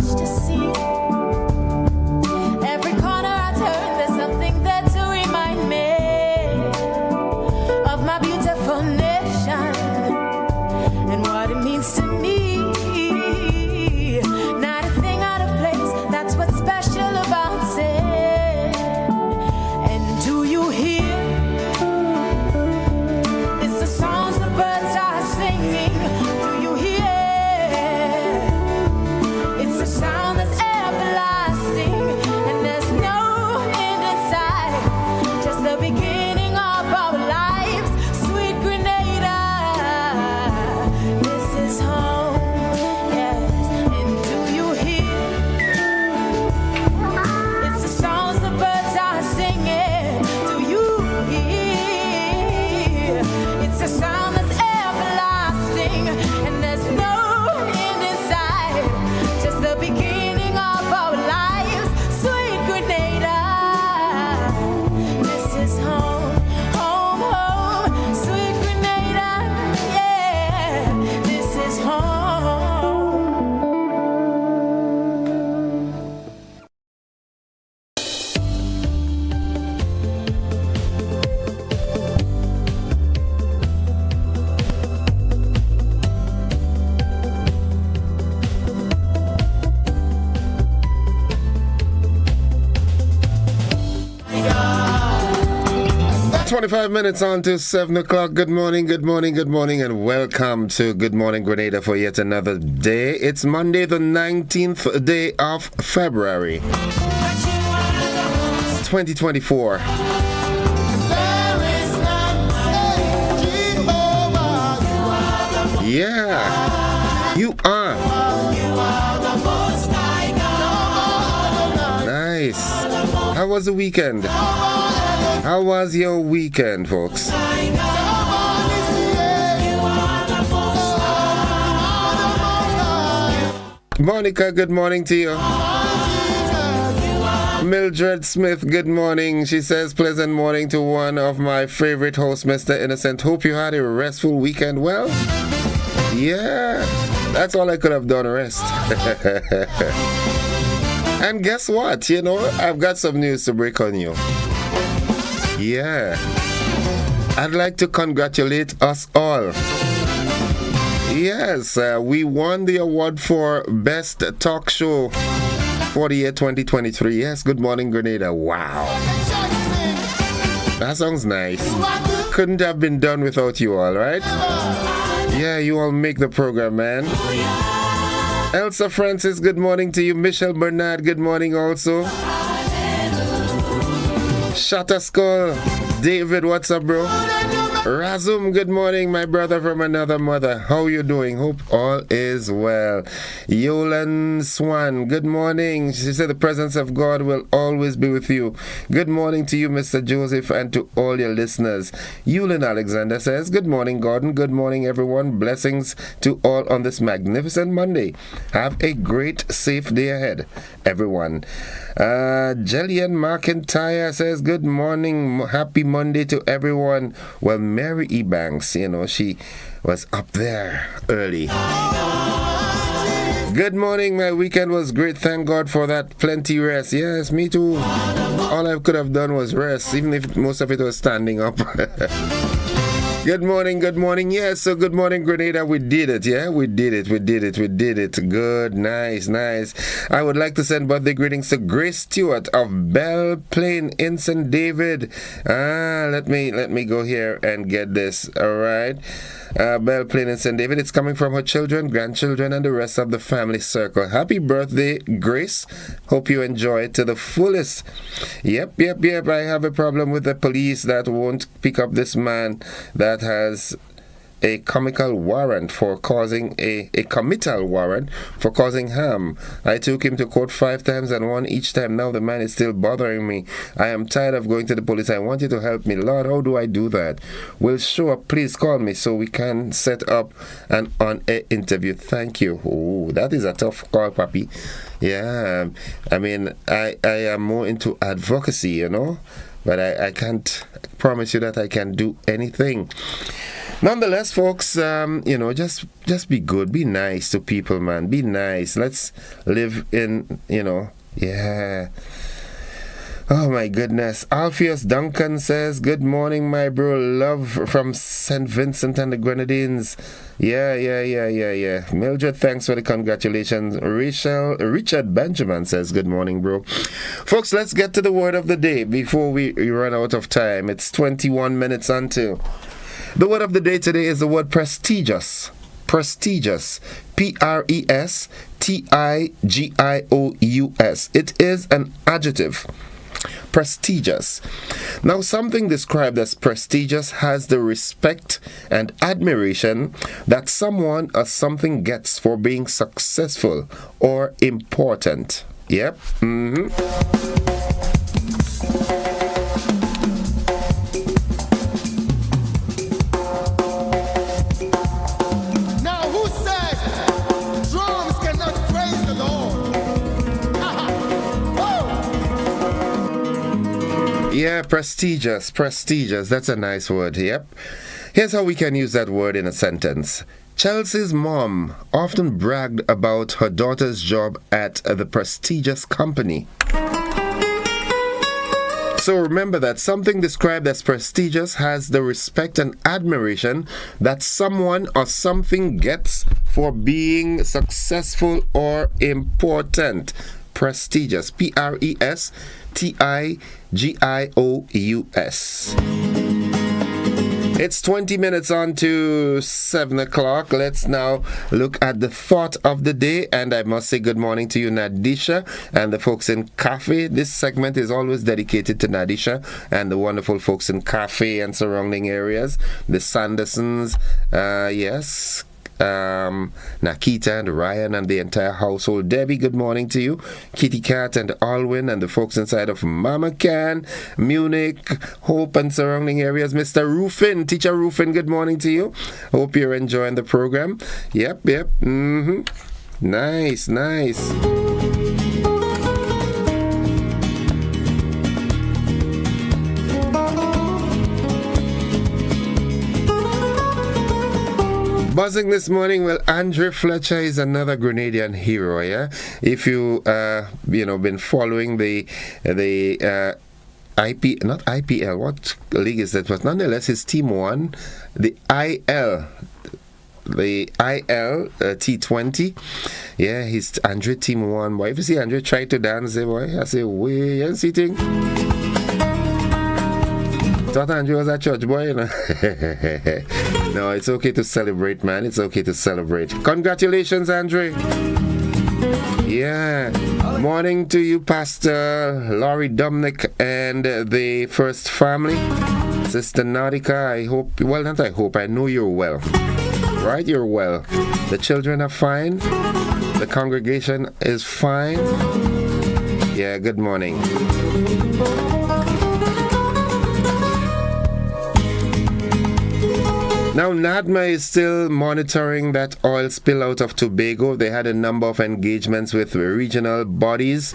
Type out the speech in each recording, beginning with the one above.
much to see. Every corner I turn, there's something there to remind me of my beautiful nation and what it means to me. Not a thing out of place, that's what's special about it. And do you hear? It's the songs the birds are singing. Do you hear? It's a sound that's everlasting, and there's no end in sight. Just the beginning of our lives, sweet Grenada. This is home, yes. And do you hear? It's the songs the birds are singing. Do you hear? It's a sound that's everlasting, and there's no end in sight. Just the beginning of our lives, sweet Grenada. This is home, home, home, sweet Grenada. Yeah, this is home. 25 minutes on to 7 o'clock. Good morning, good morning, good morning, and welcome to Good Morning Grenada for yet another day. It's Monday, the 19th day of February, 2024. Yeah, you are. Nice. How was the weekend? How was your weekend, folks? Monica, good morning to you. Mildred Smith, good morning. She says, pleasant morning to one of my favorite hosts, Mr. Innocent. Hope you had a restful weekend. Well, yeah, that's all I could have done, rest. And guess what? You know, I've got some news to break on you. Yeah, I'd like to congratulate us all. Yes, we won the award for Best Talk Show for the year 2023. Yes, Good Morning Grenada. Wow. That sounds nice. Couldn't have been done without you all, right? Yeah, you all make the program, man. Elsa Francis, good morning to you. Michelle Bernard, good morning also. Shatter Skull, David, what's up, bro? Razum, good morning, my brother from another mother. How you doing? Hope all is well. Yolan Swan, good morning. She said the presence of God will always be with you. Good morning to you, Mr. Joseph, and to all your listeners. Yulin Alexander says, good morning, Gordon. Good morning, everyone. Blessings to all on this magnificent Monday. Have a great, safe day ahead, everyone. Jillian McIntyre says, good morning, happy Monday to everyone. Well, Mary Ebanks, you know, she was up there early. Good morning, my weekend was great. Thank God for that. Plenty rest. Yes, me too. All I could have done was rest, even if most of it was standing up. Good morning, good morning. Yes, so Good Morning Grenada, we did it, yeah? We did it. Good, nice. I would like to send birthday greetings to Grace Stewart of Belle Plaine in St. David. Let me go here and get this, all right? Belle Plaine in St. David. It's coming from her children, grandchildren, and the rest of the family circle. Happy birthday, Grace. Hope you enjoy it to the fullest. Yep. I have a problem with the police that won't pick up this man that has a committal warrant for causing harm. I took him to court 5 times and won each time. Now the man is still bothering me. I am tired of going to the police. I want you to help me. Lord, how do I do that? Will show up. Please call me so we can set up an on-air interview. Thank you. Oh, that is a tough call, Papi. Yeah, I mean, I am more into advocacy, you know, but I can't promise you that I can do anything. Nonetheless, folks, just be good, be nice to people, man. Be nice. Let's live in, yeah. Oh my goodness. Alpheus Duncan says, good morning, my bro. Love from St. Vincent and the Grenadines. Yeah. Mildred, thanks for the congratulations. Richard Benjamin says, good morning, bro. Folks, let's get to the word of the day before we run out of time. It's 21 minutes until. The word of the day today is the word prestigious. Prestigious. Prestigious. It is an adjective. Prestigious. Now, something described as prestigious has the respect and admiration that someone or something gets for being successful or important. Yep. Yeah, prestigious. That's a nice word. Yep. Here's how we can use that word in a sentence. Chelsea's mom often bragged about her daughter's job at the prestigious company. So remember that something described as prestigious has the respect and admiration that someone or something gets for being successful or important. Prestigious. Prestigious. It's 20 minutes on to 7 o'clock. Let's now look at the thought of the day. And I must say good morning to you, Nadisha, and the folks in Cafe. This segment is always dedicated to Nadisha and the wonderful folks in Cafe and surrounding areas. The Sandersons, yes. Nakita and Ryan and the entire household. Debbie, good morning to you. Kitty Cat and Alwyn and the folks inside of Mama Can, Munich, Hope and surrounding areas. Mr. Rufin, Teacher Rufin, good morning to you. Hope you're enjoying the program. Yep. Nice. Buzzing this morning, well, Andre Fletcher is another Grenadian hero, yeah? If you, been following the not IPL, what league is that? But nonetheless, his team won the IL T20. Yeah, his Andre team won. Boy, if you see Andre try to dance, boy, I say, way, you see thing? Thought Andrew was a church boy, No, it's okay to celebrate, man. It's okay to celebrate. Congratulations, Andre. Yeah. Morning to you, Pastor Laurie Dominic and the First Family. Sister Nautica, I know you're well. Right? You're well. The children are fine. The congregation is fine. Yeah, good morning. Now, NADMA is still monitoring that oil spill out of Tobago. They had a number of engagements with regional bodies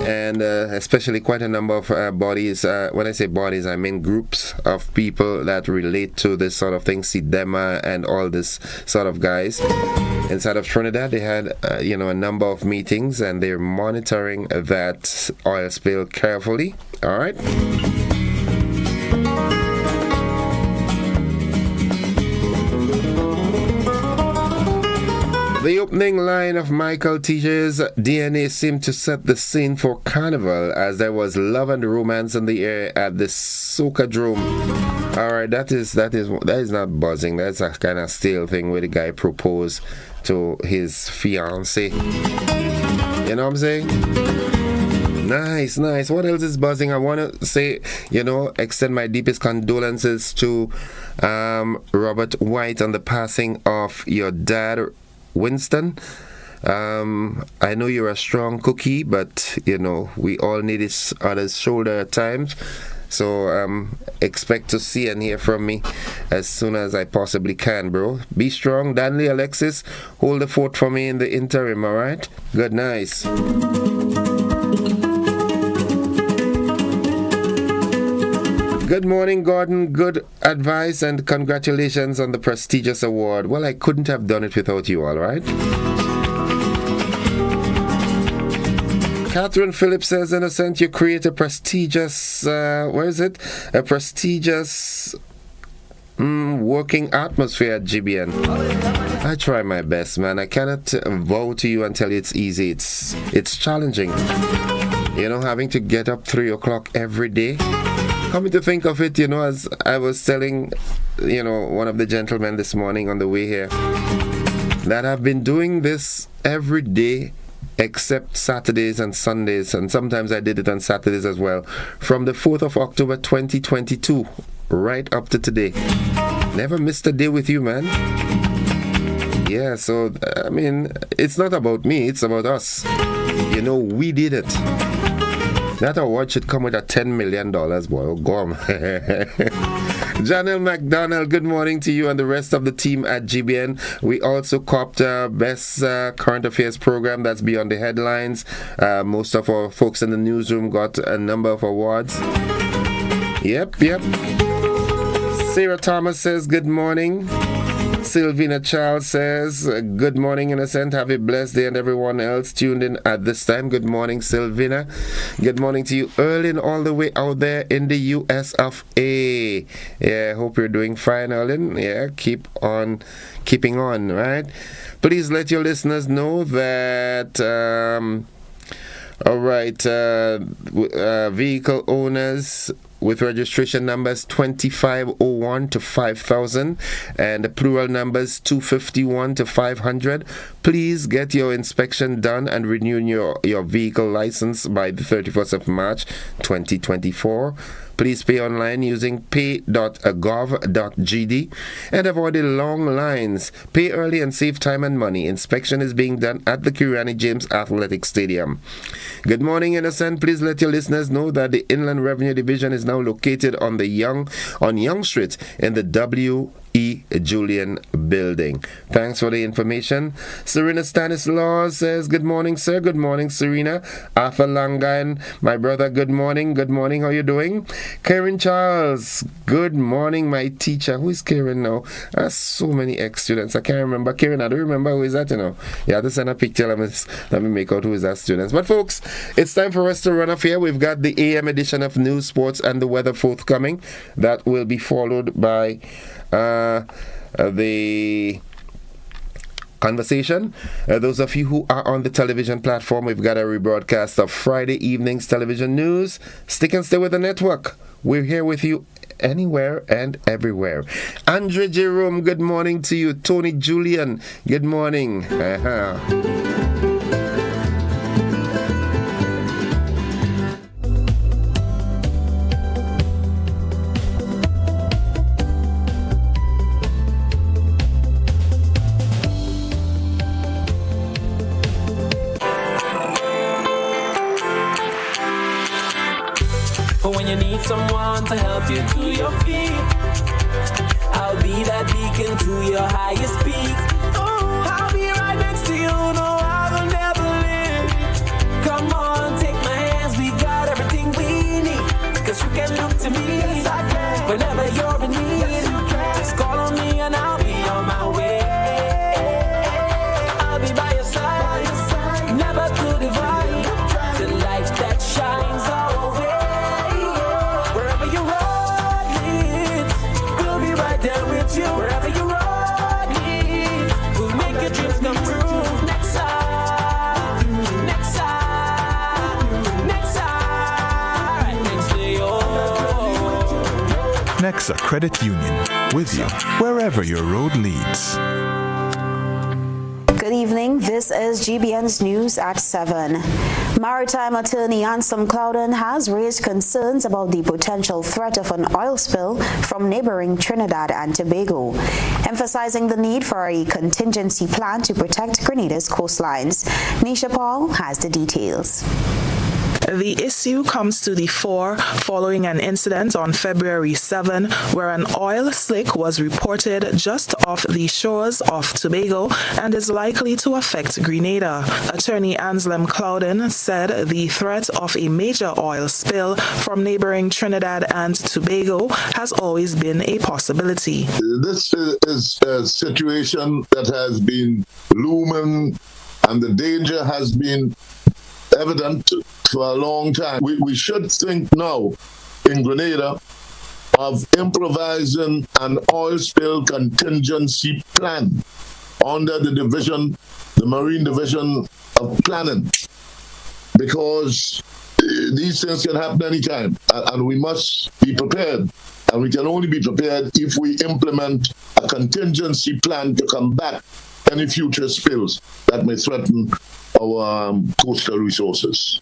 and especially quite a number of bodies. When I say bodies, I mean groups of people that relate to this sort of thing, SIDEMA and all this sort of guys. Inside of Trinidad, they had a number of meetings and they're monitoring that oil spill carefully. All right. The opening line of Michael Teacher's DNA seemed to set the scene for Carnival as there was love and romance in the air at the Soca-drome. Alright, that is not buzzing. That's a kind of stale thing where the guy proposed to his fiancée. You know what I'm saying? Nice. What else is buzzing? I want to say, extend my deepest condolences to Robert White on the passing of your dad, Winston. I know you're a strong cookie, but we all need each other's shoulder at times. So expect to see and hear from me as soon as I possibly can, bro. Be strong. Danley Alexis, hold the fort for me in the interim, alright? Good night. Good morning, Gordon. Good advice and congratulations on the prestigious award. Well, I couldn't have done it without you, all right? Catherine Phillips says, Innocent, you create a prestigious, a prestigious working atmosphere at GBN. I try my best, man. I cannot vow to you and tell you it's easy. It's challenging. You know, having to get up 3 o'clock every day. Coming to think of it, you know, as I was telling, you know, one of the gentlemen this morning on the way here, that I've been doing this every day except Saturdays and Sundays, and sometimes I did it on Saturdays as well, from the 4th of October 2022 right up to today. Never missed a day with you, man. Yeah, so I mean, it's not about me, it's about us. You know, we did it. That award should come with a $10 million, boy. Go on. Janelle McDonald, good morning to you and the rest of the team at GBN. We also copped Best Current Affairs Program, that's Beyond the Headlines. Most of our folks in the newsroom got a number of awards. Yep. Sarah Thomas says, good morning. Sylvina Charles says, good morning, Innocent. Have a blessed day, and everyone else tuned in at this time. Good morning, Sylvina. Good morning to you, Erlin, all the way out there in the US of A. Yeah, hope you're doing fine, Erlin. Yeah, keep on keeping on, right? Please let your listeners know that vehicle owners with registration numbers 2501 to 5000 and the plural numbers 251 to 500, please get your inspection done and renew your vehicle license by the 31st of March 2024. Please pay online using pay.gov.gd and avoid the long lines. Pay early and save time and money. Inspection is being done at the Kirani James Athletic Stadium. Good morning, Innocent. Please let your listeners know that the Inland Revenue Division is now located on Young Street in the W.E. Julian building. Thanks for the information. Serena Stanislaus says, good morning, sir. Good morning, Serena. Arthur Langan, my brother, good morning. Good morning. How you doing? Karen Charles, good morning, my teacher. Who is Karen now? So many ex-students. I can't remember. Karen, I don't remember who is that, you know. You have to send a picture. Let me make out who is that students. But folks, it's time for us to run off here. We've got the AM edition of News, Sports, and the Weather forthcoming. That will be followed by the conversation. Those of you who are on the television platform, we've got a rebroadcast of Friday evening's television news. Stick and stay with the network. We're here with you anywhere and everywhere. Andre Jerome, good morning to you. Tony Julian, good morning. Someone to help you to your feet. I'll be that beacon to your highest peak. Oh, I'll be right next to you. No, I will never leave. Come on, take my hands. We got everything we need. 'Cause you can look to me. Yes, I can. Whenever you're in need. Yes, you can. Just call on me and I'll be on my way. I'll be by your side. Never to divide. The light that shines our way. Wherever you run, we'll make your dreams come true. Next side, next side, next side, next to you. Nexa Credit Union, with you wherever your road leads. Good evening. This is GBN's News at 7. Maritime attorney Anselm Clouden has raised concerns about the potential threat of an oil spill from neighboring Trinidad and Tobago, emphasizing the need for a contingency plan to protect Grenada's coastlines. Nisha Paul has the details. The issue comes to the fore following an incident on February 7 where an oil slick was reported just off the shores of Tobago and is likely to affect Grenada. Attorney Anselm Clouden said the threat of a major oil spill from neighboring Trinidad and Tobago has always been a possibility. This is a situation that has been looming, and the danger has been evident for a long time. We should think now in Grenada of improvising an oil spill contingency plan under the Marine Division of Planning, because these things can happen anytime, and we must be prepared. And we can only be prepared if we implement a contingency plan to combat any future spills that may threaten our coastal resources.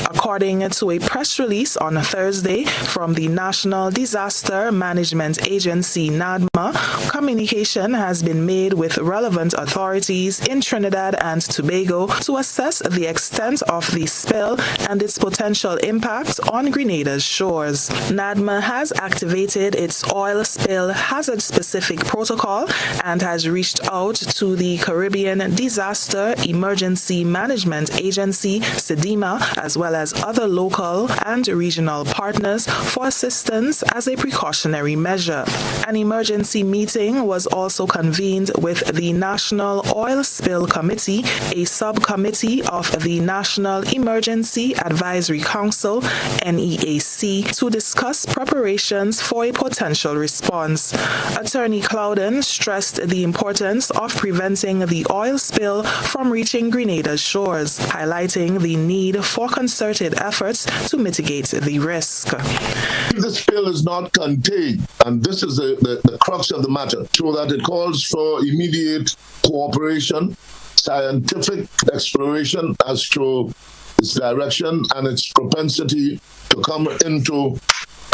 According to a press release on Thursday from the National Disaster Management Agency, NADMA, communication has been made with relevant authorities in Trinidad and Tobago to assess the extent of the spill and its potential impact on Grenada's shores. NADMA has activated its oil spill hazard-specific protocol and has reached out to the Caribbean Disaster Emergency Management Agency, SEDIMA, as well as other local and regional partners for assistance as a precautionary measure. An emergency meeting was also convened with the National Oil Spill Committee, a subcommittee of the National Emergency Advisory Council, NEAC, to discuss preparations for a potential response. Attorney Clouden stressed the importance of preventing the oil spill from reaching Grenada's shores, highlighting the need for concerted efforts to mitigate the risk. If the spill is not contained, and this is the crux of the matter, so that it calls for immediate cooperation, scientific exploration as to its direction and its propensity to come into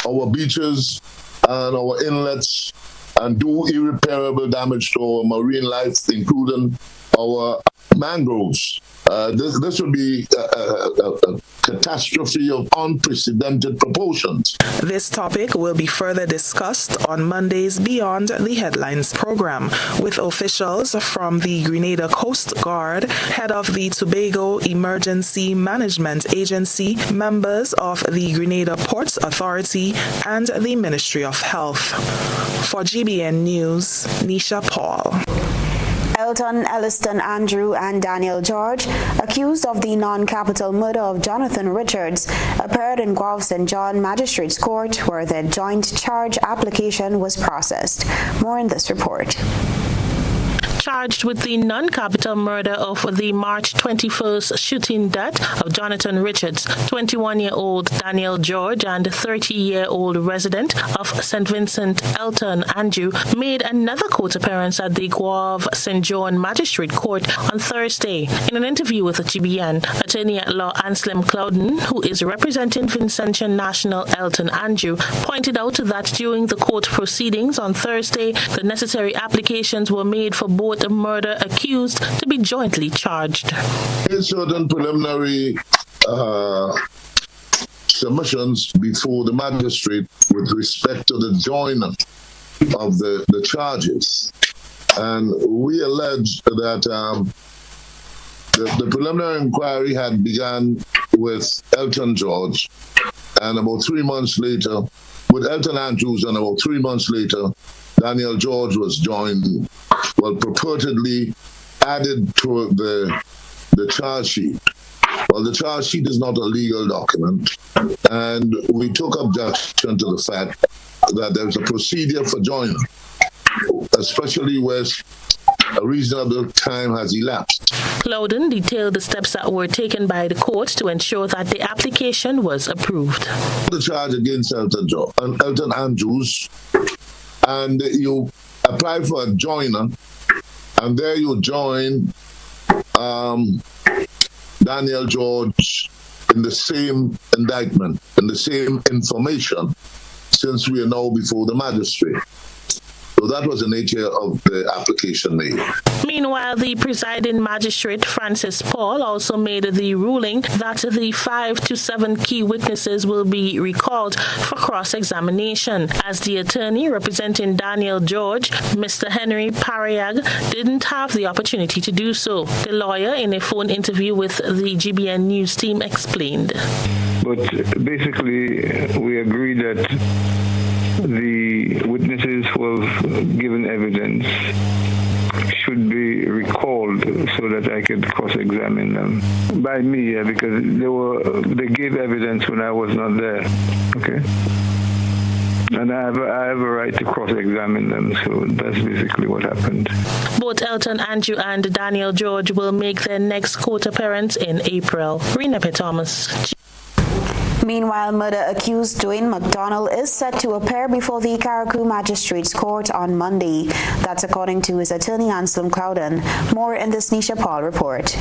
our beaches and our inlets and do irreparable damage to our marine life, including our mangroves. This would be a catastrophe of unprecedented proportions. This topic will be further discussed on Monday's Beyond the Headlines program with officials from the Grenada Coast Guard, head of the Tobago Emergency Management Agency, members of the Grenada Ports Authority, and the Ministry of Health. For GBN News, Nisha Paul. Elton, Elliston Andrew, and Daniel George, accused of the non-capital murder of Jonathan Richards, appeared in Guelph St. John Magistrates Court, where their joint charge application was processed. More in this report. Charged with the non-capital murder of the March 21st shooting death of Jonathan Richards, 21-year-old Daniel George and 30-year-old resident of St. Vincent, Elton Andrew, made another court appearance at the Guelph St. John Magistrate Court on Thursday. In an interview with GBN, attorney-at-law Anselm Clouden, who is representing Vincentian National Elton Andrew, pointed out that during the court proceedings on Thursday, the necessary applications were made for both the murder accused to be jointly charged. Certain preliminary submissions before the magistrate with respect to the joiner of the charges. And we allege that the preliminary inquiry had begun with Elton George, and about 3 months later, with Elton Andrews, and about 3 months later, Daniel George was joined, purportedly added to the charge sheet. Well, the charge sheet is not a legal document, and we took objection to the fact that there's a procedure for joining, especially where a reasonable time has elapsed. Clouden detailed the steps that were taken by the court to ensure that the application was approved. The charge against Elton Andrews, and you apply for a joiner, and there you join Daniel George in the same indictment, in the same information, since we are now before the magistrate. So that was the nature of the application made. Meanwhile, the presiding magistrate, Francis Paul, also made the ruling that the 5 to 7 key witnesses will be recalled for cross-examination. As the attorney representing Daniel George, Mr. Henry Pariag, didn't have the opportunity to do so. The lawyer, in a phone interview with the GBN News team, explained. But basically, we agreed that the witnesses who have given evidence should be recalled so that I could cross-examine them by me, because they gave evidence when I was not there. Okay. And I have a right to cross-examine them, so that's basically what happened. Both Elton Andrew and Daniel George will make their next court appearance in April. Rena P. Thomas. Meanwhile, murder-accused Dwayne McDonald is set to appear before the Carriacou Magistrates Court on Monday. That's according to his attorney, Anselm Clouden. More in this Nisha Paul report.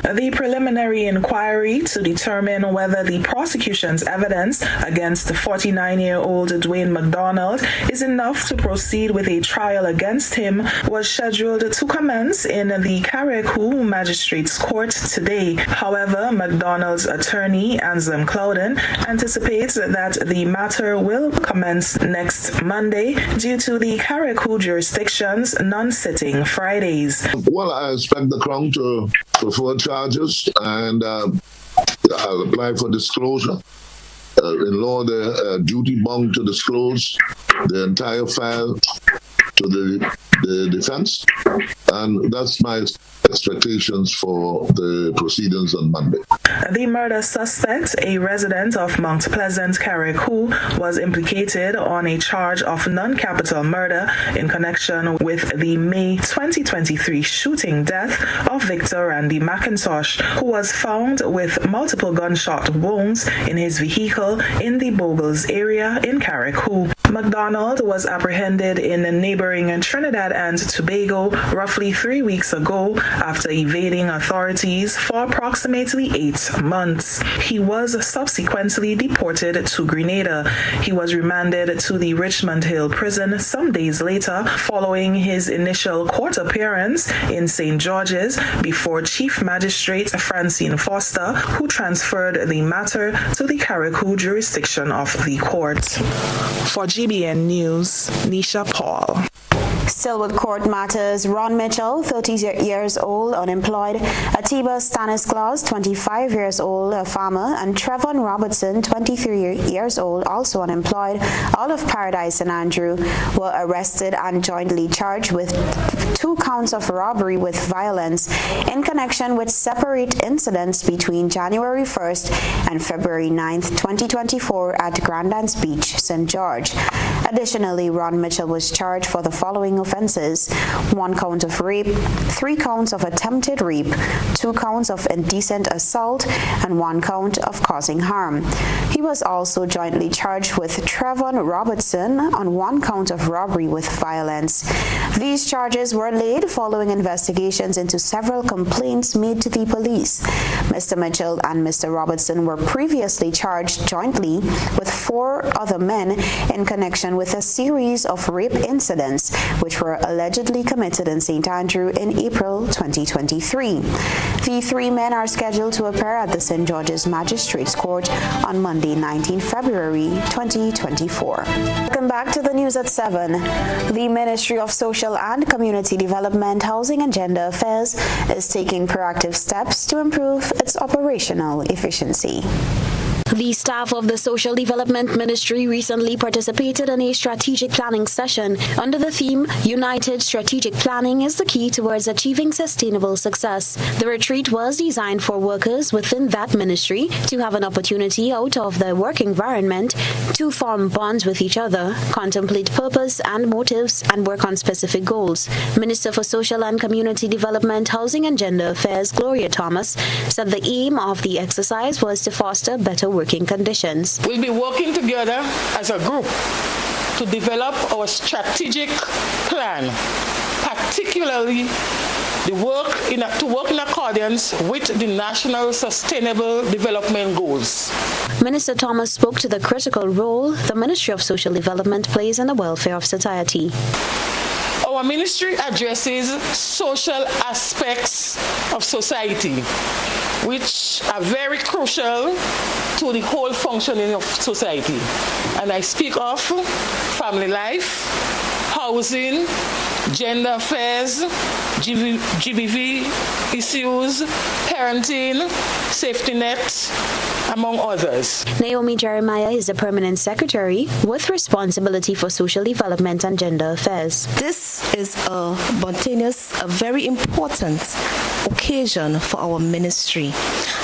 The preliminary inquiry to determine whether the prosecution's evidence against the 49-year-old Dwayne McDonald is enough to proceed with a trial against him was scheduled to commence in the Carriacou Magistrates Court today. However, McDonald's attorney, Anselm Clouden, anticipates that the matter will commence next Monday due to the Carriacou jurisdiction's non-sitting Fridays. Well, I expect the Crown to prefer charges, and I'll apply for disclosure. In law, they're duty bound to disclose the entire file to the defense, and that's my expectations for the proceedings on Monday. The murder suspect, a resident of Mount Pleasant, Carriacou, was implicated on a charge of non-capital murder in connection with the May 2023 shooting death of Victor Randy McIntosh, who was found with multiple gunshot wounds in his vehicle in the Bogles area in Carriacou. McDonald was apprehended in neighboring Trinidad and Tobago roughly 3 weeks ago after evading authorities for approximately 8 months. He was subsequently deported to Grenada. He was remanded to the Richmond Hill prison some days later following his initial court appearance in St. George's before Chief Magistrate Francine Foster, who transferred the matter to the Carriacou jurisdiction of the court. For GBN News, Nisha Paul. Still with court matters, Ron Mitchell, 30 years old, unemployed, Atiba Stanislas, 25 years old, a farmer, and Trevon Robertson, 23 years old, also unemployed, all of Paradise and Andrew, were arrested and jointly charged with 2 counts of robbery with violence in connection with separate incidents between January 1st and February 9th, 2024 at Grandans Beach, St. George. Additionally, Ron Mitchell was charged for the following offenses: 1 count of rape, 3 counts of attempted rape, 2 counts of indecent assault, and 1 count of causing harm. He was also jointly charged with Trevon Robertson on 1 count of robbery with violence. These charges were laid following investigations into several complaints made to the police. Mr. Mitchell and Mr. Robertson were previously charged jointly with 4 other men in connection with a series of rape incidents which were allegedly committed in St. Andrew in April 2023. The 3 men are scheduled to appear at the St. George's Magistrates Court on Monday, 19 February 2024. Welcome back to the news at 7. The Ministry of Social and Community Development, Housing and Gender Affairs is taking proactive steps to improve its operational efficiency. The staff of the Social Development Ministry recently participated in a strategic planning session under the theme, United Strategic Planning is the key towards achieving sustainable success. The retreat was designed for workers within that ministry to have an opportunity out of their work environment to form bonds with each other, contemplate purpose and motives, and work on specific goals. Minister for Social and Community Development, Housing and Gender Affairs, Gloria Thomas, said the aim of the exercise was to foster better working conditions. We'll be working together as a group to develop our strategic plan, particularly to work in accordance with the National Sustainable Development Goals. Minister Thomas spoke to the critical role the Ministry of Social Development plays in the welfare of society. Our ministry addresses social aspects of society, which are very crucial to the whole functioning of society. And I speak of family life, housing, gender affairs, GBV issues, parenting, safety net, among others. Naomi Jeremiah is the permanent secretary with responsibility for social development and gender affairs. This is a very important occasion for our ministry.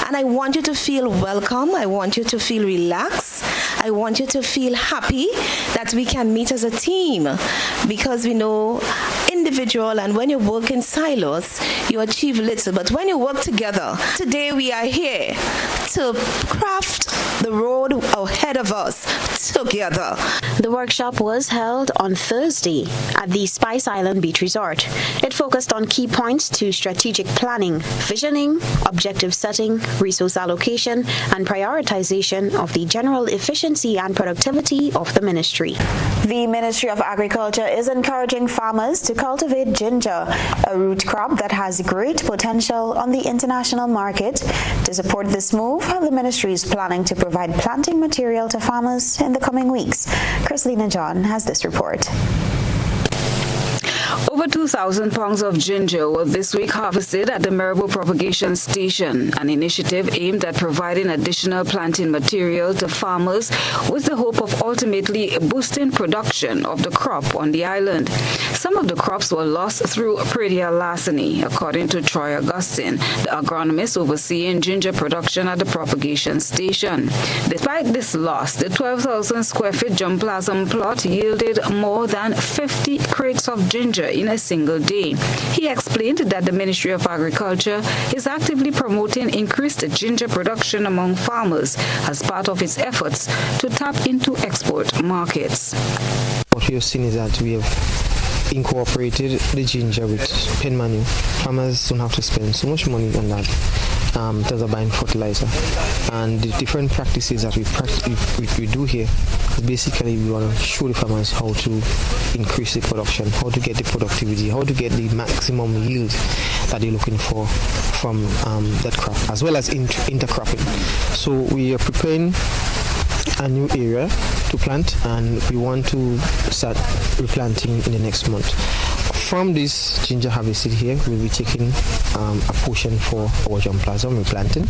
And I want you to feel welcome. I want you to feel relaxed. I want you to feel happy that we can meet as a team, because we know individual, and when you work in silos, you achieve little. But when you work together, today we are here to craft the road ahead of us together. The workshop was held on Thursday at the Spice Island Beach Resort. It focused on key points to strategic planning, visioning, objective setting, resource allocation, and prioritization of the general efficiency and productivity of the ministry. The Ministry of Agriculture is encouraging farmers to cultivate ginger, a root crop that has great potential on the international market. To support this move, the ministry is planning to provide planting material to farmers in the coming weeks. Chrislina John has this report. Over 2,000 pounds of ginger were this week harvested at the Maribor Propagation Station, an initiative aimed at providing additional planting material to farmers with the hope of ultimately boosting production of the crop on the island. Some of the crops were lost through predial larceny, according to Troy Augustine, the agronomist overseeing ginger production at the propagation station. Despite this loss, the 12,000 square feet germplasm plot yielded more than 50 crates of ginger in a single day. He explained that the Ministry of Agriculture is actively promoting increased ginger production among farmers as part of its efforts to tap into export markets. What we have seen is that we have incorporated the ginger with pen manure. Farmers don't have to spend so much money on that in terms of buying fertilizer. And the different practices that we do here is basically we want to show the farmers how to increase the production, how to get the productivity, how to get the maximum yield that they're looking for from that crop, as well as intercropping. So we are preparing a new area to plant, and we want to start replanting in the next month. From this ginger harvested here, we'll be taking a portion for our germplasm replanting,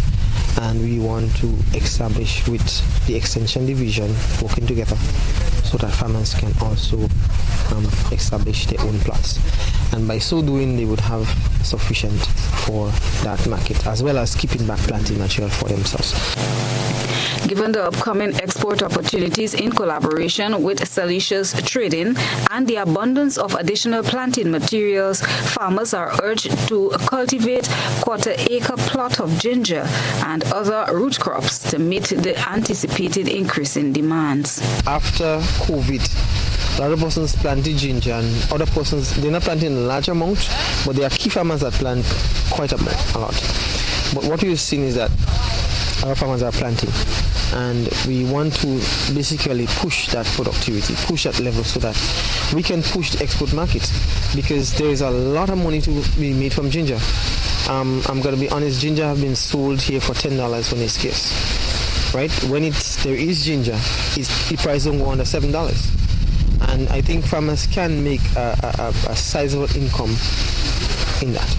and we want to establish with the extension division working together so that farmers can also establish their own plots. And by so doing, they would have sufficient for that market, as well as keeping back planting material for themselves. Given the upcoming export opportunities in collaboration with Salicious Trading and the abundance of additional planting materials, farmers are urged to cultivate quarter-acre plot of ginger and other root crops to meet the anticipated increase in demands. After COVID, a lot of persons planted ginger, and other persons, they're not planting a large amount, but there are key farmers that plant quite a lot. But what we've seen is that our farmers are planting, and we want to basically push that productivity, push that level so that we can push the export market, because there is a lot of money to be made from ginger. I'm going to be honest, ginger have been sold here for $10 when it's scarce, right? When there is ginger, the price don't go under $7. And I think farmers can make a sizable income in that.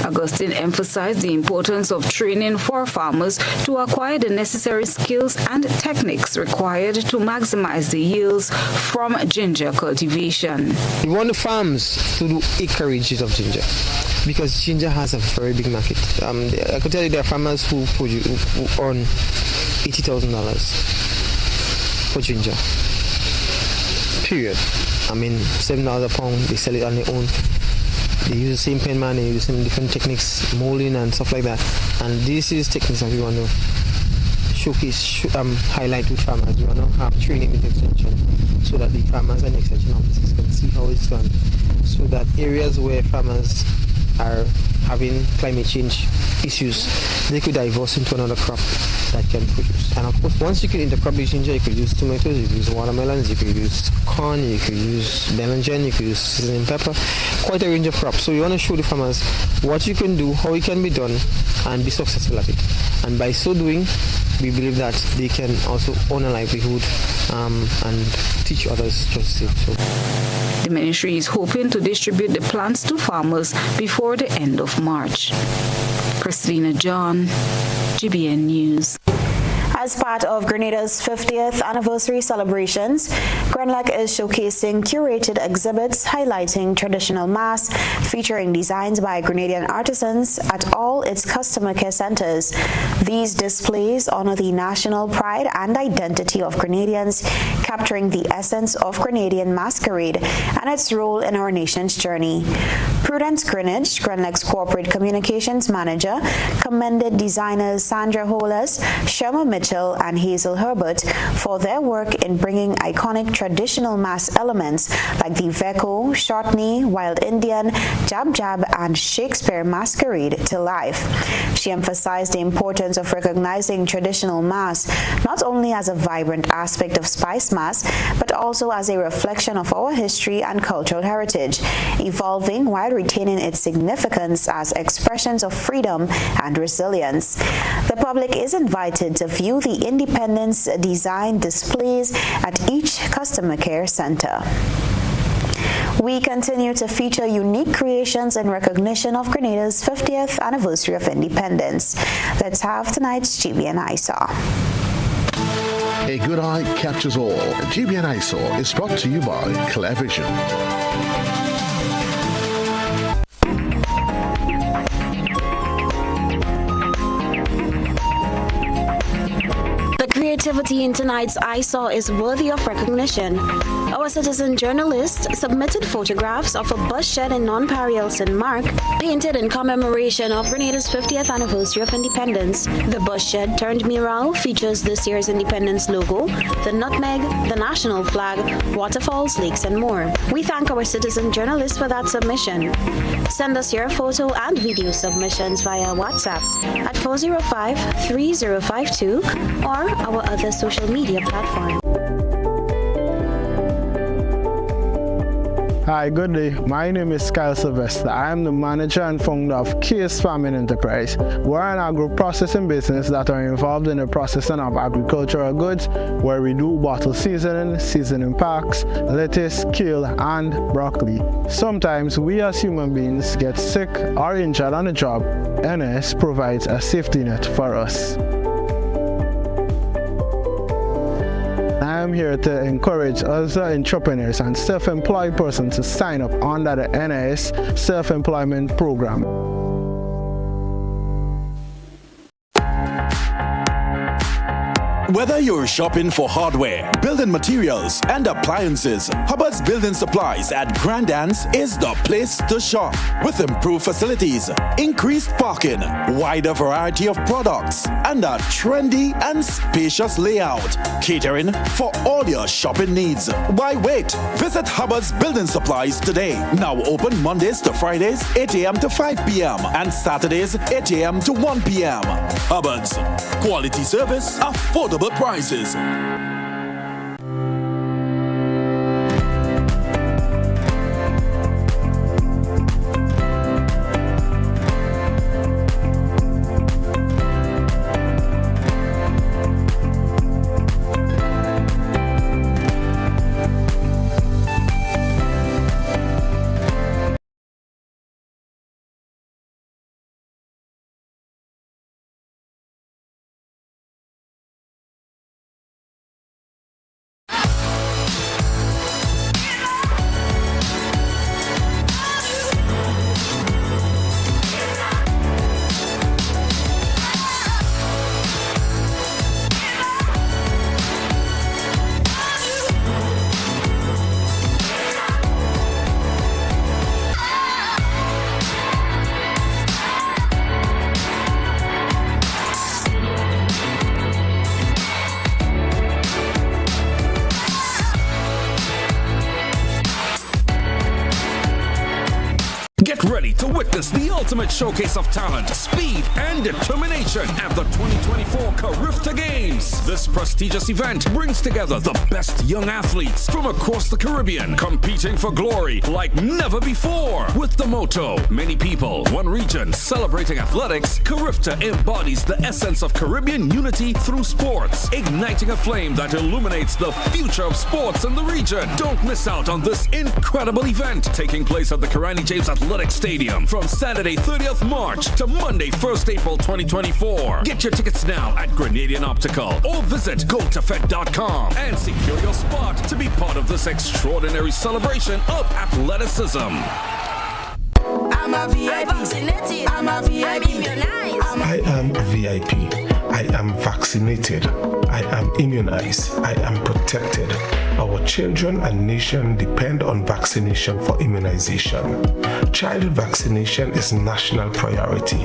Augustine emphasized the importance of training for farmers to acquire the necessary skills and techniques required to maximize the yields from ginger cultivation. We want the farms to do acreages of ginger, because ginger has a very big market. I could tell you there are farmers who earn $80,000 for ginger. Period. I mean, $7 a pound, they sell it on their own. They use the same pen man, they use some different techniques, molding and stuff like that. And this is techniques that we want to showcase, highlight with farmers. We want to have training with extension so that the farmers and extension officers can see how it's done, so that areas where farmers are having climate change issues, they could divorce into another crop that can produce. And of course, once you can intercrop the ginger, you could use tomatoes, you could use watermelons, you could use corn, you could use melangen, you could use seasoning pepper, quite a range of crops. So you want to show the farmers what you can do, how it can be done, and be successful at it. And by so doing, we believe that they can also own a livelihood and teach others just the same. The ministry is hoping to distribute the plants to farmers before the end of March. Christina John, GBN News. As part of Grenada's 50th anniversary celebrations, Grenlac is showcasing curated exhibits highlighting traditional masks featuring designs by Grenadian artisans at all its customer care centers. These displays honor the national pride and identity of Grenadians, capturing the essence of Grenadian masquerade and its role in our nation's journey. Prudence Greenwich, Grenlac's corporate communications manager, commended designers Sandra Hollis, Sherma Mitchell, and Hazel Herbert for their work in bringing iconic traditional mask elements like the Veko, Shortney, Wild Indian, Jab Jab, and Shakespeare masquerade to life. She emphasized the importance of recognizing traditional masks not only as a vibrant aspect of Spice Mask, but also as a reflection of our history and cultural heritage, evolving while retaining its significance as expressions of freedom and resilience. The public is invited to view the Independence design displays at each customer care center. We continue to feature unique creations in recognition of Grenada's 50th anniversary of independence. Let's have tonight's GBN ISAW. A good eye catches all. GBN ISAW is brought to you by Clearvision. Creativity in tonight's ISAW is worthy of recognition. Our citizen journalist submitted photographs of a bus shed in Non-Pariel St. Mark, painted in commemoration of Grenada's 50th anniversary of independence. The bus shed turned mural features this year's independence logo, the nutmeg, the national flag, waterfalls, lakes, and more. We thank our citizen journalist for that submission. Send us your photo and video submissions via WhatsApp at 405-3052 or our other social media platform. Hi, good day. My name is Kyle Sylvester. I am the manager and founder of Case Farming Enterprise. We're an agro-processing business that are involved in the processing of agricultural goods, where we do bottle seasoning packs, lettuce, kale, and broccoli. Sometimes we as human beings get sick or injured on the job. NS provides a safety net for us. I am here to encourage other entrepreneurs and self-employed persons to sign up under the NIS Self-Employment Program. Whether you're shopping for hardware, building materials, and appliances, Hubbard's Building Supplies at Grandance is the place to shop. With improved facilities, increased parking, wider variety of products, and a trendy and spacious layout, catering for all your shopping needs. Why wait? Visit Hubbard's Building Supplies today. Now open Mondays to Fridays, 8 a.m. to 5 p.m. and Saturdays, 8 a.m. to 1 p.m. Hubbard's. Quality service, affordable prices. ready to witness the ultimate showcase of talent, speed, and determination at the 2024 Carifta Games. This prestigious event brings together the best young athletes from across the Caribbean, competing for glory like never before. With the motto, many people, one region, celebrating athletics, Carifta embodies the essence of Caribbean unity through sports, igniting a flame that illuminates the future of sports in the region. Don't miss out on this incredible event taking place at the Karani James Athletic Stadium from Saturday 30th March to Monday 1st April 2024. Get your tickets now at Grenadian Optical or visit gotafed.com and secure your spot to be part of this extraordinary celebration of athleticism. I'm a VIP. I'm a VIP. I am VIP. I am vaccinated. I am immunized. I am protected. Our children and nation depend on vaccination for immunization. Childhood vaccination is national priority.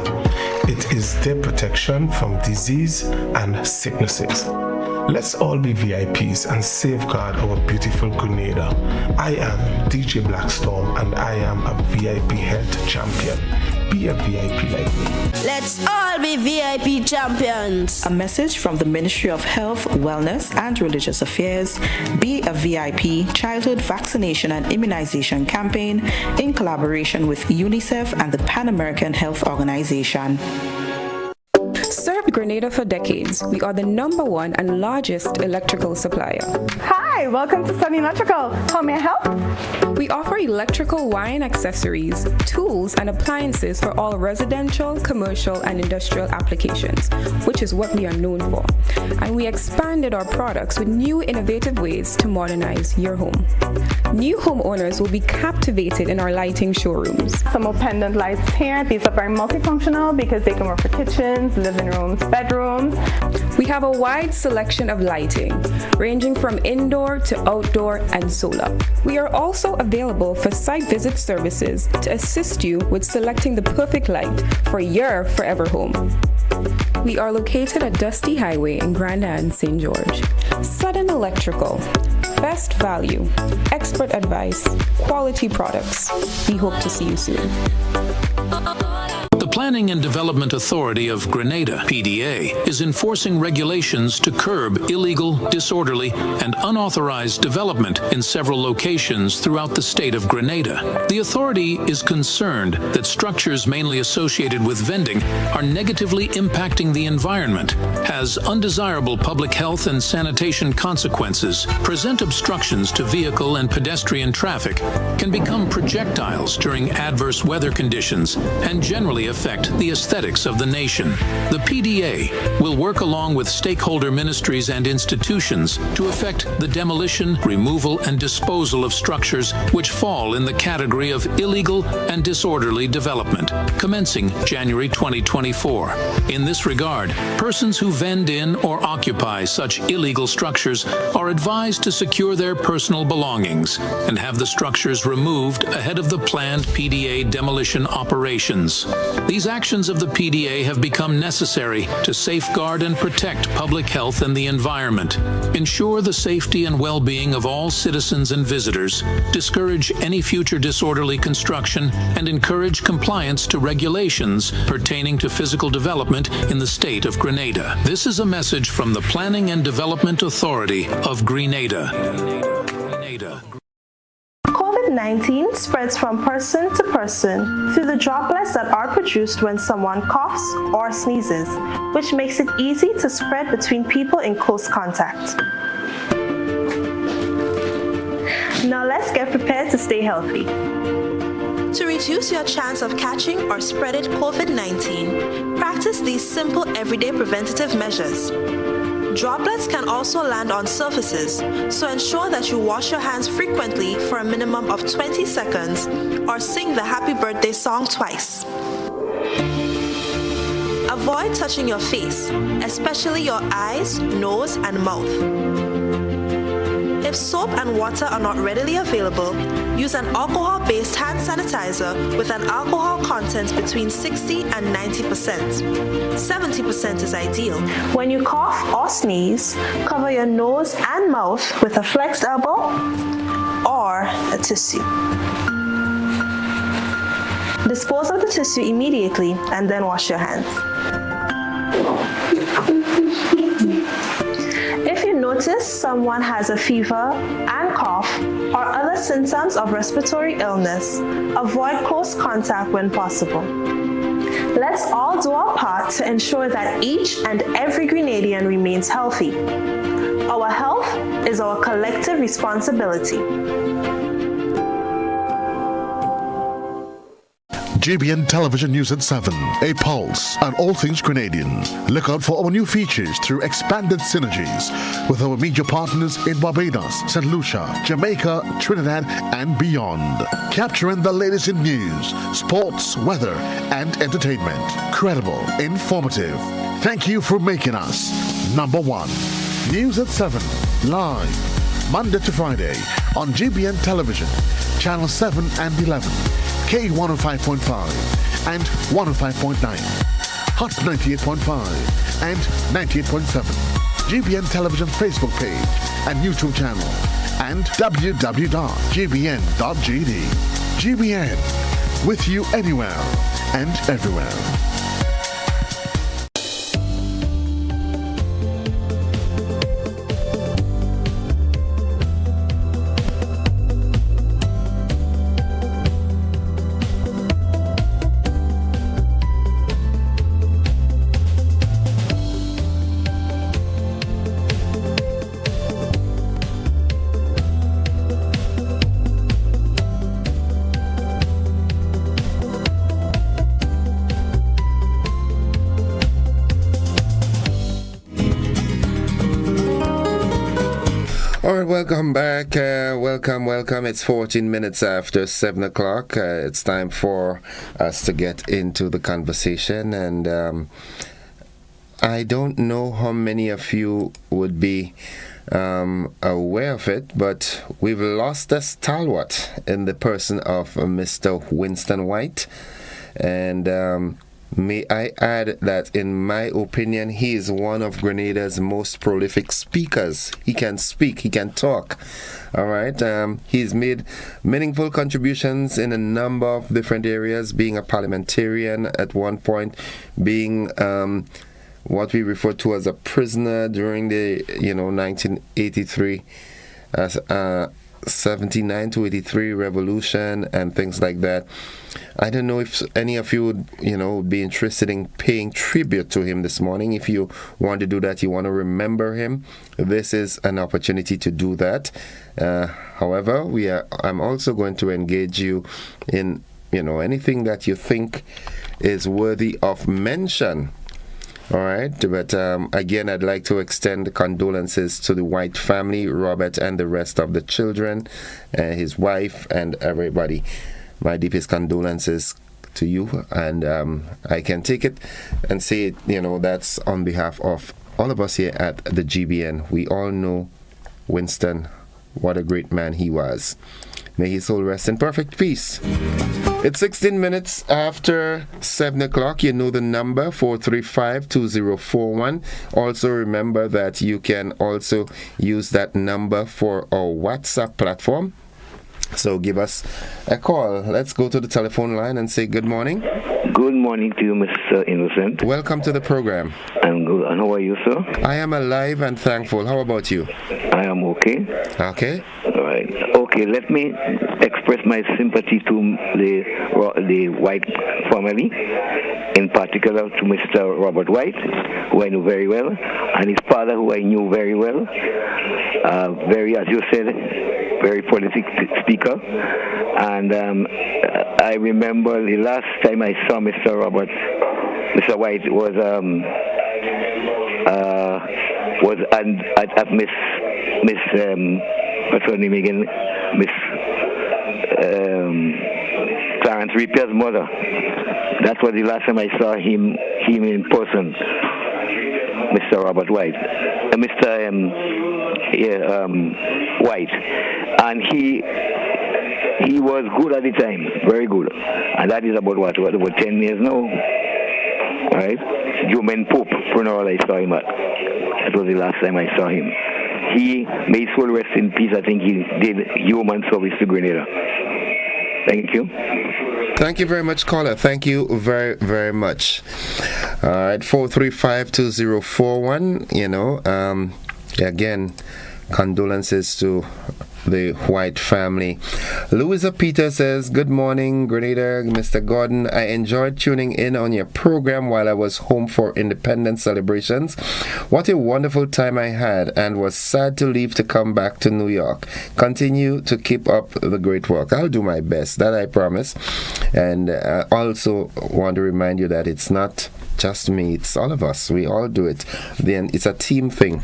It is their protection from disease and sicknesses. Let's all be VIPs and safeguard our beautiful Grenada. I am DJ Blackstorm and I am a VIP health champion. Be a VIP like me. Let's all be VIP champions. A message from the Ministry of Health, Wellness and Religious Affairs. Be a VIP Childhood Vaccination and Immunization Campaign in collaboration with UNICEF and the Pan American Health Organization. Served Grenada for decades, we are the #1 and largest electrical supplier. Hi, welcome to Sunny Electrical. How may I help? We offer electrical wire and accessories, tools, and appliances for all residential, commercial, and industrial applications, which is what we are known for. And we expanded our products with new innovative ways to modernize your home. New homeowners will be captivated in our lighting showrooms. Some more pendant lights here. These are very multifunctional because they can work for kitchens, living rooms, bedrooms. We have a wide selection of lighting, ranging from indoor to outdoor and solar. We are also available for site visit services to assist you with selecting the perfect light for your forever home. We are located at Dusty Highway in Grenada, St. George. Sudden Electrical. Best value, expert advice, quality products. We hope to see you soon. The Planning and Development Authority of Grenada, PDA, is enforcing regulations to curb illegal, disorderly, and unauthorized development in several locations throughout the state of Grenada. The authority is concerned that structures mainly associated with vending are negatively impacting the environment, has undesirable public health and sanitation consequences, present obstructions to vehicle and pedestrian traffic, can become projectiles during adverse weather conditions, and generally affect the aesthetics of the nation. The PDA will work along with stakeholder ministries and institutions to effect the demolition, removal, and disposal of structures which fall in the category of illegal and disorderly development, commencing January 2024. In this regard, persons who vend in or occupy such illegal structures are advised to secure their personal belongings and have the structures removed ahead of the planned PDA demolition operations. These actions of the PDA have become necessary to safeguard and protect public health and the environment, ensure the safety and well-being of all citizens and visitors, discourage any future disorderly construction, and encourage compliance to regulations pertaining to physical development in the state of Grenada. This is a message from the Planning and Development Authority of Grenada. COVID-19 spreads from person to person through the droplets that are produced when someone coughs or sneezes, which makes it easy to spread between people in close contact. Now let's get prepared to stay healthy. To reduce your chance of catching or spreading COVID-19, practice these simple everyday preventative measures. Droplets can also land on surfaces, so ensure that you wash your hands frequently for a minimum of 20 seconds or sing the happy birthday song twice. Avoid touching your face, especially your eyes, nose, and mouth. If soap and water are not readily available, use an alcohol-based hand sanitizer with an alcohol content between 60 and 90%. 70% is ideal. When you cough or sneeze, cover your nose and mouth with a flexed elbow or a tissue. Dispose of the tissue immediately and then wash your hands. If you notice someone has a fever and cough or other symptoms of respiratory illness, avoid close contact when possible. Let's all do our part to ensure that each and every Grenadian remains healthy. Our health is our collective responsibility. GBN Television News at 7, a pulse on all things Grenadian. Look out for our new features through expanded synergies with our media partners in Barbados, St. Lucia, Jamaica, Trinidad, and beyond. Capturing the latest in news, sports, weather, and entertainment. Credible, informative. Thank you for making us number one. News at 7, live, Monday to Friday on GBN Television, Channel 7 and 11. K105.5 and 105.9, Hot 98.5 and 98.7, GBN Television Facebook page and YouTube channel, and www.gbn.gd. GBN, with you anywhere and everywhere. Welcome back. Welcome. It's 14 minutes after 7 o'clock. It's time for us to get into the conversation. And I don't know how many of you would be aware of it, but we've lost a stalwart in the person of Mr. Winston White. And may I add that, in my opinion, he is one of Grenada's most prolific speakers. He can speak, he can talk. All right. He's made meaningful contributions in a number of different areas, being a parliamentarian at one point, being what we refer to as a prisoner during the 1983 79 to 83 revolution and things like that. I don't know if any of you would be interested in paying tribute to him this morning. If you want to do that, you want to remember him, this is an opportunity to do that. However, I'm also going to engage you in anything that you think is worthy of mention. All right, but again, I'd like to extend condolences to the White family, Robert and the rest of the children, his wife, and everybody. My deepest condolences to you, and I can take it and say it, that's on behalf of all of us here at the GBN. We all know Winston, what a great man he was. May his soul rest in perfect peace. It's 16 minutes after 7 o'clock. You know the number, 435-2041. Also remember that you can also use that number for our WhatsApp platform. So give us a call. Let's go to the telephone line and say good morning. Good morning to you, Mr. Innocent. Welcome to the program. I'm good. And how are you, sir? I am alive and thankful. How about you? I am okay. Okay. All right. Okay, let me express my sympathy to the White family, in particular to Mr. Robert White, who I know very well, and his father, who I knew very well. Very, as you said, very prolific speaker. And I remember the last time I saw Mr. White was at Miss what's her name again? Miss Clarence Ripier's mother. That was the last time I saw him in person, Mr. Robert White, Mr. White, and he was good at the time, very good, and that is about what about 10 years now, right? Juman Pope funeral I saw him at. That was the last time I saw him. He, may his soul rest in peace. I think he did human service to Grenada. Thank you. Thank you very much, caller. Thank you very, very much. All right, 435-2041. Again, condolences to the White family. Louisa Peter says, good morning, Grenada, Mr. Gordon. I enjoyed tuning in on your program while I was home for independence celebrations. What a wonderful time I had, and was sad to leave to come back to New York. Continue to keep up the great work. I'll do my best, that I promise. And I also want to remind you that it's not just me, it's all of us. We all do it. Then it's a team thing.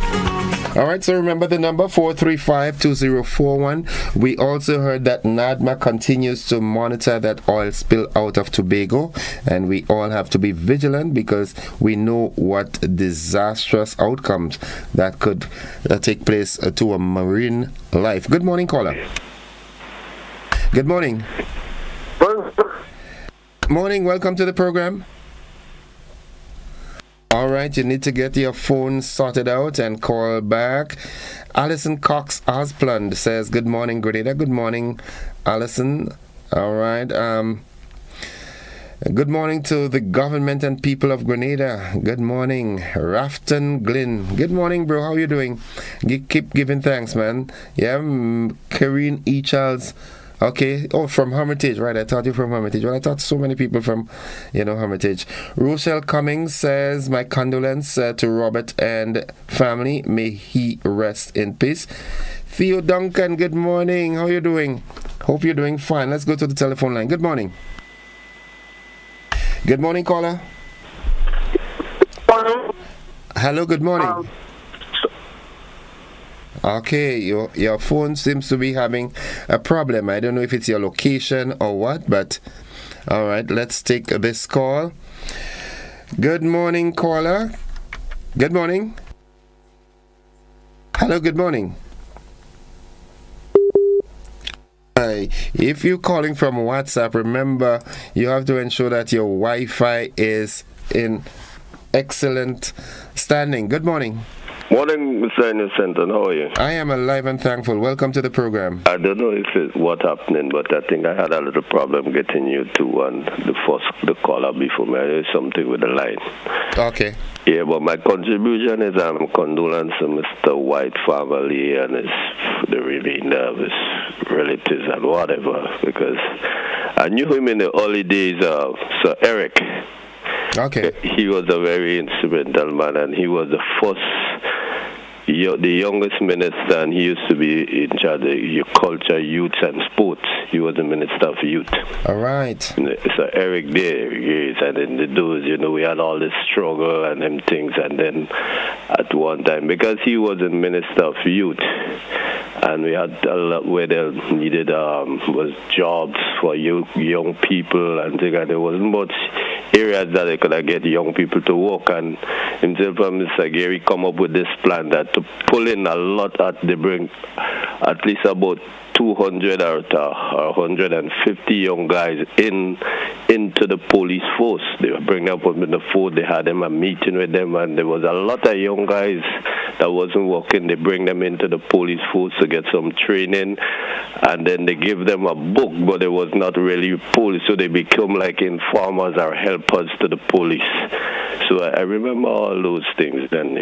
All right, so remember the number 435-2041. We also heard that NADMA continues to monitor that oil spill out of Tobago, and we all have to be vigilant because we know what disastrous outcomes that could take place to a marine life. Good morning, caller. Good morning. Morning, welcome to the program. All right, you need to get your phone sorted out and call back. Alison Cox Osplund says, good morning, Grenada. Good morning, Alison. All right. Good morning to the government and people of Grenada. Good morning, Rafton Glynn. Good morning, bro. How you doing? Keep giving thanks, man. Yeah, Karine E. Charles. Okay. Oh, from Hermitage, right? I thought you from Hermitage. Well, I thought so many people from, Hermitage. Rochelle Cummings says, my condolence to Robert and family. May he rest in peace. Theo Duncan, good morning. How you doing? Hope you're doing fine. Let's go to the telephone line. Good morning. Good morning, caller. Hello, good morning. Okay, your phone seems to be having a problem. I don't know if it's your location or what, but all right, let's take this call. Good morning, caller. Good morning. Hello, good morning. If you're calling from WhatsApp, remember you have to ensure that your Wi-Fi is in excellent standing. Good morning. Morning, Mr. Innocent, how are you? I am alive and thankful. Welcome to the program. I don't know if it's what's happening, but I think I had a little problem getting you to the caller before me. There's something with the line. Okay. Yeah, but my contribution is condolence to Mr. White family and the really nervous relatives and whatever, because I knew him in the early days of Sir Eric. Okay. He was a very instrumental man, and he was the first, the youngest minister, and he used to be in charge of culture, youth, and sports. He was the minister of youth. All right. So Eric there, yes, and in those, we had all this struggle and them things, and then at one time, because he was the minister of youth, and we had a lot where they needed was jobs for young people and things, and there wasn't much areas that they could get young people to work, and himself and Mr. Gary come up with this plan that to pull in a lot, they bring at least about 200 or 150 young guys into the police force. They were bringing up in the force. They had them a meeting with them, and there was a lot of young guys that wasn't working. They bring them into the police force to get some training, and then they give them a book, but it was not really police, so they become like informers or helpers to the police. So I remember all those things then,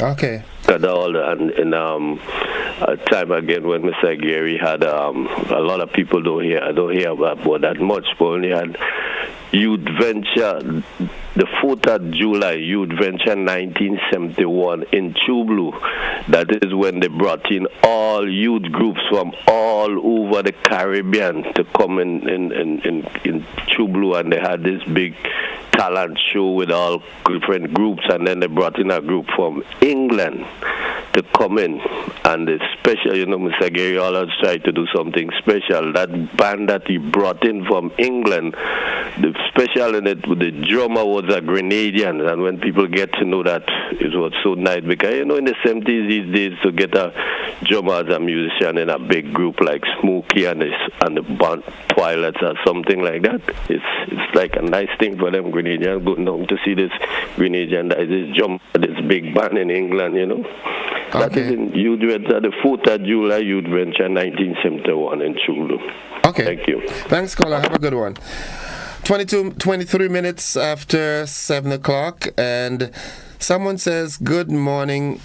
Okay. A time again when Mr. Gary had a lot of people don't hear about that much, but only had Youth Venture, the 4th of July, Youth Venture 1971 in Chublu. That is when they brought in all youth groups from all over the Caribbean to come in Chublu, and they had this big talent show with all different groups, and then they brought in a group from England to come in, and the special, Mr. Gary always tried to do something special. That band that he brought in from England, the special in it, the drummer was a Grenadian, and when people get to know that, it was so nice, because, in the 70s these days, to get a drummer as a musician in a big group like Smokey and the band Twilights or something like that, it's like a nice thing for them Grenadians going down to see this Grenadian, this drummer, this big band in England, That is in youth venture, the 4th of July Youth Venture 1971 in Chulu. Okay. Thank you. Thanks, caller. Have a good one. 23 minutes after 7 o'clock, and someone says, good morning,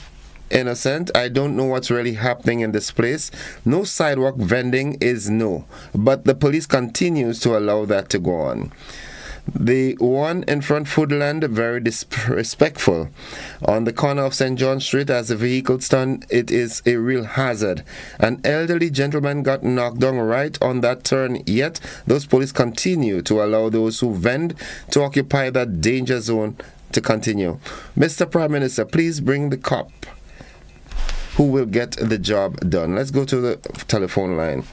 Innocent. I don't know what's really happening in this place. No sidewalk vending is no, but the police continues to allow that to go on. The one in front Foodland, very disrespectful. On the corner of St. John Street, as the vehicle stand, it is a real hazard. An elderly gentleman got knocked down right on that turn, yet those police continue to allow those who vend to occupy that danger zone to continue. Mr. Prime Minister, please bring the cop who will get the job done. Let's go to the telephone line.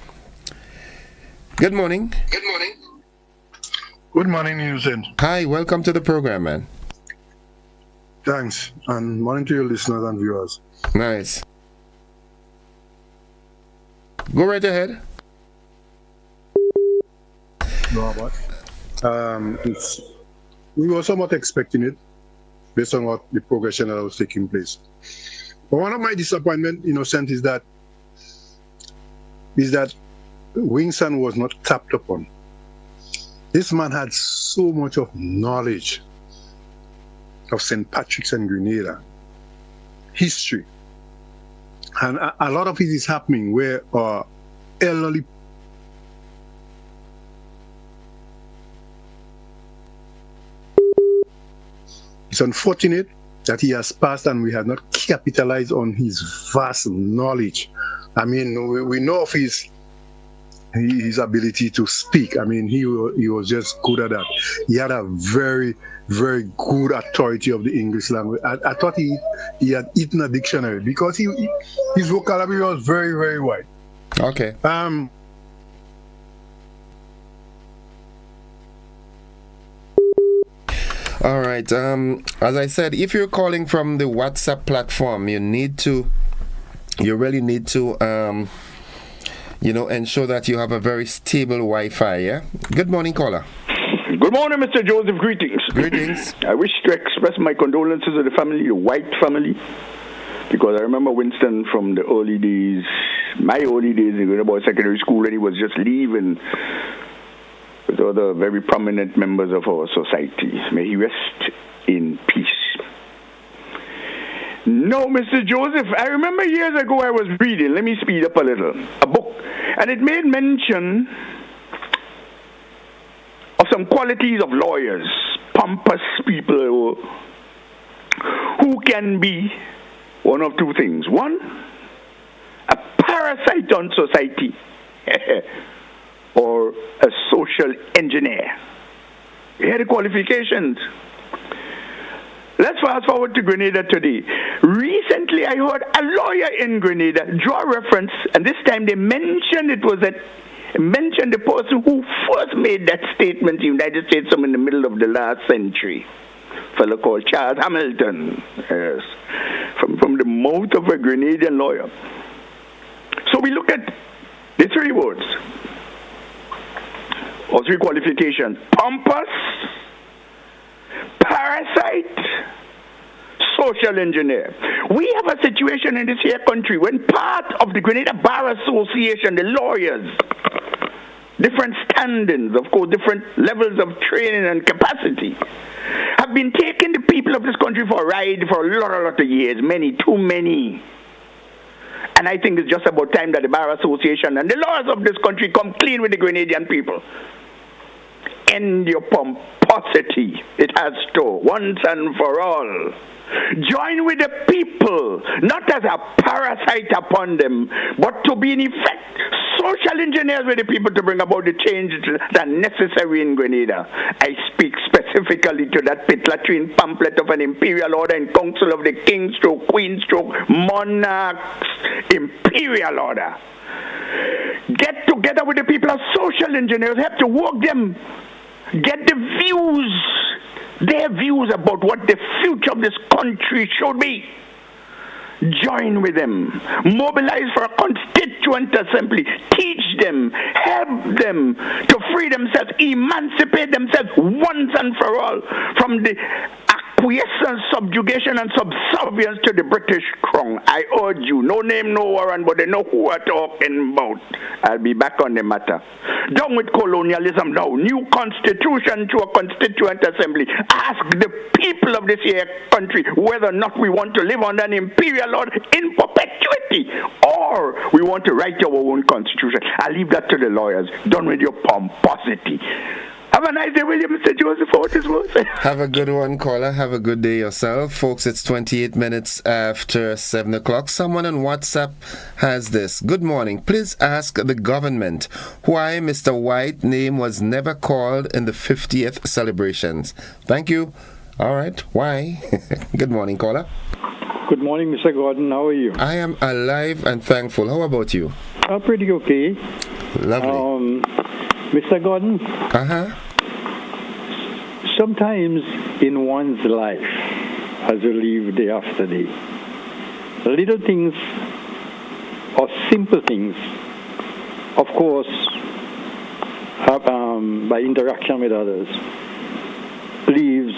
Good morning. Good morning. Good morning, Innocent. Hi, welcome to the program, man. Thanks, and morning to your listeners and viewers. Nice. Go right ahead. No, but we were somewhat expecting it based on what the progression that was taking place. But one of my disappointment, Innocent, is that Wingson was not tapped upon. This man had so much of knowledge of St. Patrick's and Grenada, history. And a lot of it is happening where elderly it's unfortunate that he has passed and we have not capitalized on his vast knowledge. I mean, we know of his ability to speak. I mean, he was just good at that. He had a very, very good authority of the English language. I thought he had eaten a dictionary because his vocabulary was very, very wide. Okay. All right. As I said, if you're calling from the WhatsApp platform, you really need to ensure that you have a very stable Wi-Fi, yeah? Good morning, caller. Good morning, Mr. Joseph. Greetings. Greetings. I wish to express my condolences to the family, the White family, because I remember Winston from the early days, my early days in Grenada Secondary School, and he was just leaving with other very prominent members of our society. May he rest in peace. No, Mr. Joseph, I remember years ago I was reading, let me speed up a little, a book, and it made mention of some qualities of lawyers, pompous people who can be one of two things. One, a parasite on society, or a social engineer. We had the qualifications. Let's fast forward to Grenada today. Recently, I heard a lawyer in Grenada draw reference, and this time they mentioned mentioned the person who first made that statement in the United States in the middle of the last century. A fellow called Charles Hamilton, yes, from the mouth of a Grenadian lawyer. So we look at the three words, or three qualifications: pompous, parasite, social engineer. We have a situation in this here country when part of the Grenada Bar Association, the lawyers, different standings, of course, different levels of training and capacity, have been taking the people of this country for a ride for a lot of years, too many. And I think it's just about time that the Bar Association and the laws of this country come clean with the Grenadian people. End your pomposity. It has to, once and for all. Join with the people, not as a parasite upon them, but to be in effect social engineers with the people to bring about the change that are necessary in Grenada. I speak specifically to that pit latrine pamphlet of an imperial order and council of the king stroke, queen stroke, monarchs, imperial order. Get together with the people as social engineers, have to work them, get the views, their views about what the future of this country should be. Join with them, mobilize for a constituent assembly, teach them, help them to free themselves, emancipate themselves once and for all from the acquiescence, subjugation, and subservience to the British crown. I urge you, no name, no warrant, but they know who we're talking about. I'll be back on the matter. Down with colonialism now. New constitution to a constituent assembly. Ask the people of this here country whether or not we want to live under an imperial lord in perpetuity, or we want to write our own constitution. I leave that to the lawyers. Done with your pomposity. Have a nice day, William. Mr. Joseph Otis. Have a good one, caller. Have a good day yourself. Folks, it's 28 minutes after 7 o'clock. Someone on WhatsApp has this. Good morning. Please ask the government why Mr. White's name was never called in the 50th celebrations. Thank you. All right. Why? Good morning, caller. Good morning, Mr. Gordon. How are you? I am alive and thankful. How about you? Pretty okay. Lovely. Mr. Gordon? Sometimes in one's life, as you live day after day, little things or simple things, of course, by interaction with others, leaves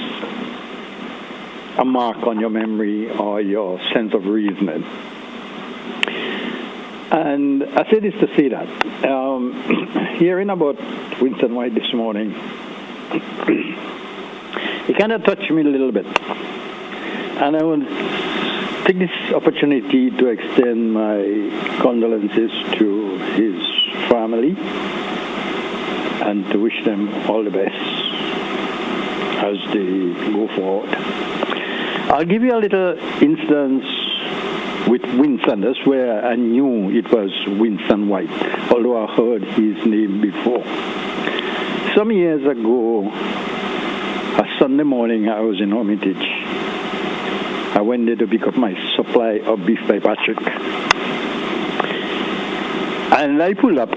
a mark on your memory or your sense of reasoning. And I say this to say that. Hearing about Winston White this morning, it kind of touched me a little bit. And I want to take this opportunity to extend my condolences to his family and to wish them all the best as they go forward. I'll give you a little instance with Winston. That's where I knew it was Winston White, although I heard his name before. Some years ago, a Sunday morning, I was in Hermitage. I went there to pick up my supply of beef by Patrick. And I pulled up,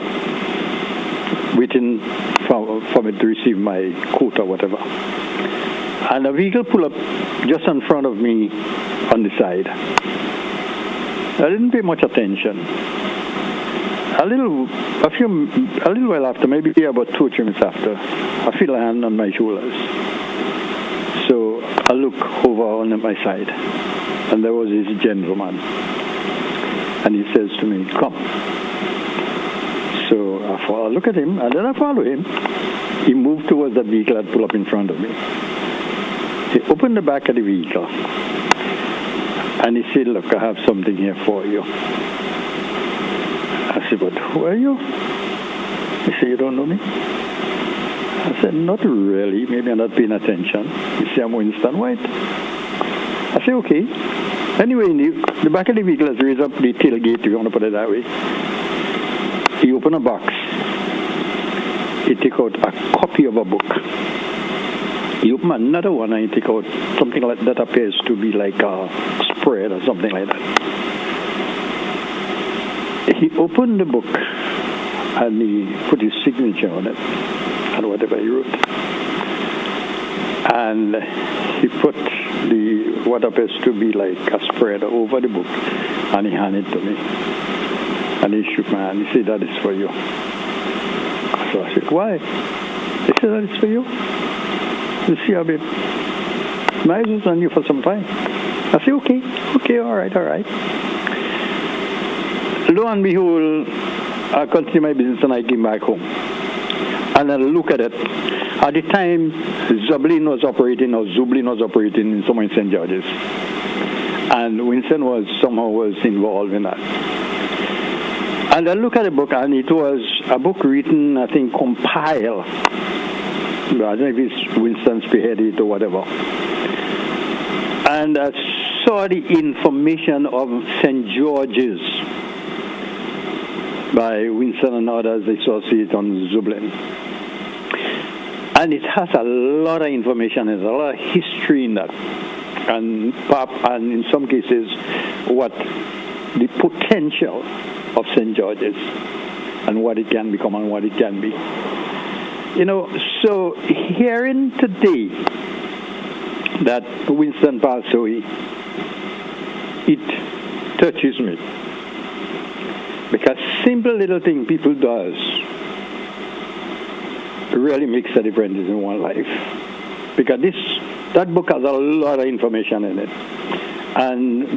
waiting for me to receive my coat or whatever. And a vehicle pulled up just in front of me on the side. I didn't pay much attention. A little while after, maybe about 2 or 3 minutes after, I feel a hand on my shoulders. So I look over on my side, and there was this gentleman. And he says to me, "Come." So I look at him, and then I follow him. He moved towards the vehicle that pulled up in front of me. He opened the back of the vehicle, and he said, "Look, I have something here for you." I said, "But who are you?" He said, "You don't know me?" I said, "Not really. Maybe I'm not paying attention." He said, "I'm Winston White." I said, "Okay." Anyway, the back of the vehicle has raised up the tailgate, if you want to put it that way. He opened a box. He took out a copy of a book. He opened another one and he took out something like that appears to be like a spread or something like that. He opened the book and he put his signature on it and whatever he wrote. And he put what appears to be like a spread over the book and he handed it to me. And he shook my hand. He said, "That is for you." So I said, "Why?" He said, "That is for you. You see, I've been my eyes was on you for some time." I said, okay, all right. Lo and behold, I continued my business and I came back home. And I look at it. At the time, Zublin was operating in somewhere in St. George's. And Winston was involved in that. And I look at the book, and it was a book written, I think, compiled. I don't know if it's Winston spearheaded or whatever. And I saw the information of St. George's by Winston and others associated on Zublin. And it has a lot of information, there's a lot of history in that. And in some cases, what the potential of St. George's and what it can become and what it can be. You know, so hearing today that Winston passed away, it touches me. Because simple little thing people does really makes a difference in one life. Because this That book has a lot of information in it. And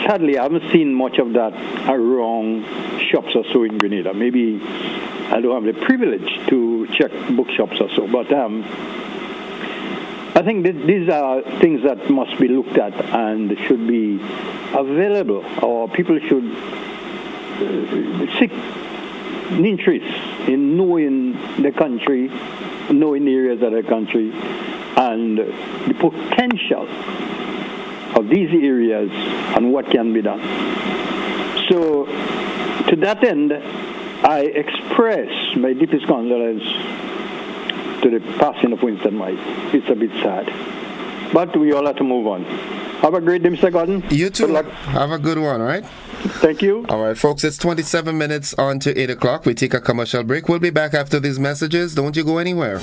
sadly, I haven't seen much of that around shops or so in Grenada. Maybe I don't have the privilege to check bookshops or so, but I think these are things that must be looked at and should be available, or people should seek an interest in knowing the country, knowing the areas of the country, and the potential of these areas and what can be done. So, to that end, I express my deepest condolence to the passing of Winston White. It's a bit sad. But we all have to move on. Have a great day, Mr. Gordon. You too. Have a good one, all right? Thank you. All right, folks, it's 27 minutes on to 8 o'clock. We take a commercial break. We'll be back after these messages. Don't you go anywhere.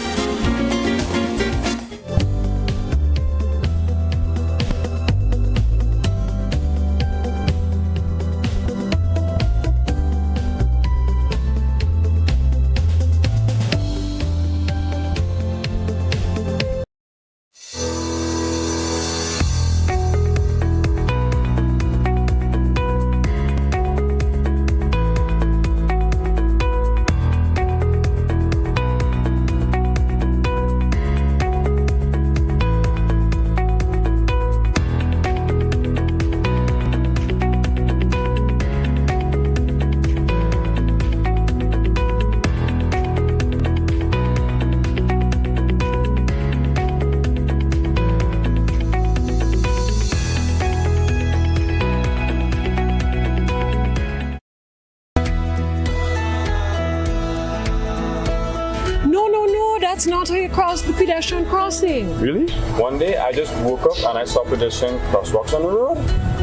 That's not how you cross the pedestrian crossing. Really? One day I just woke up and I saw pedestrian crosswalks on the road.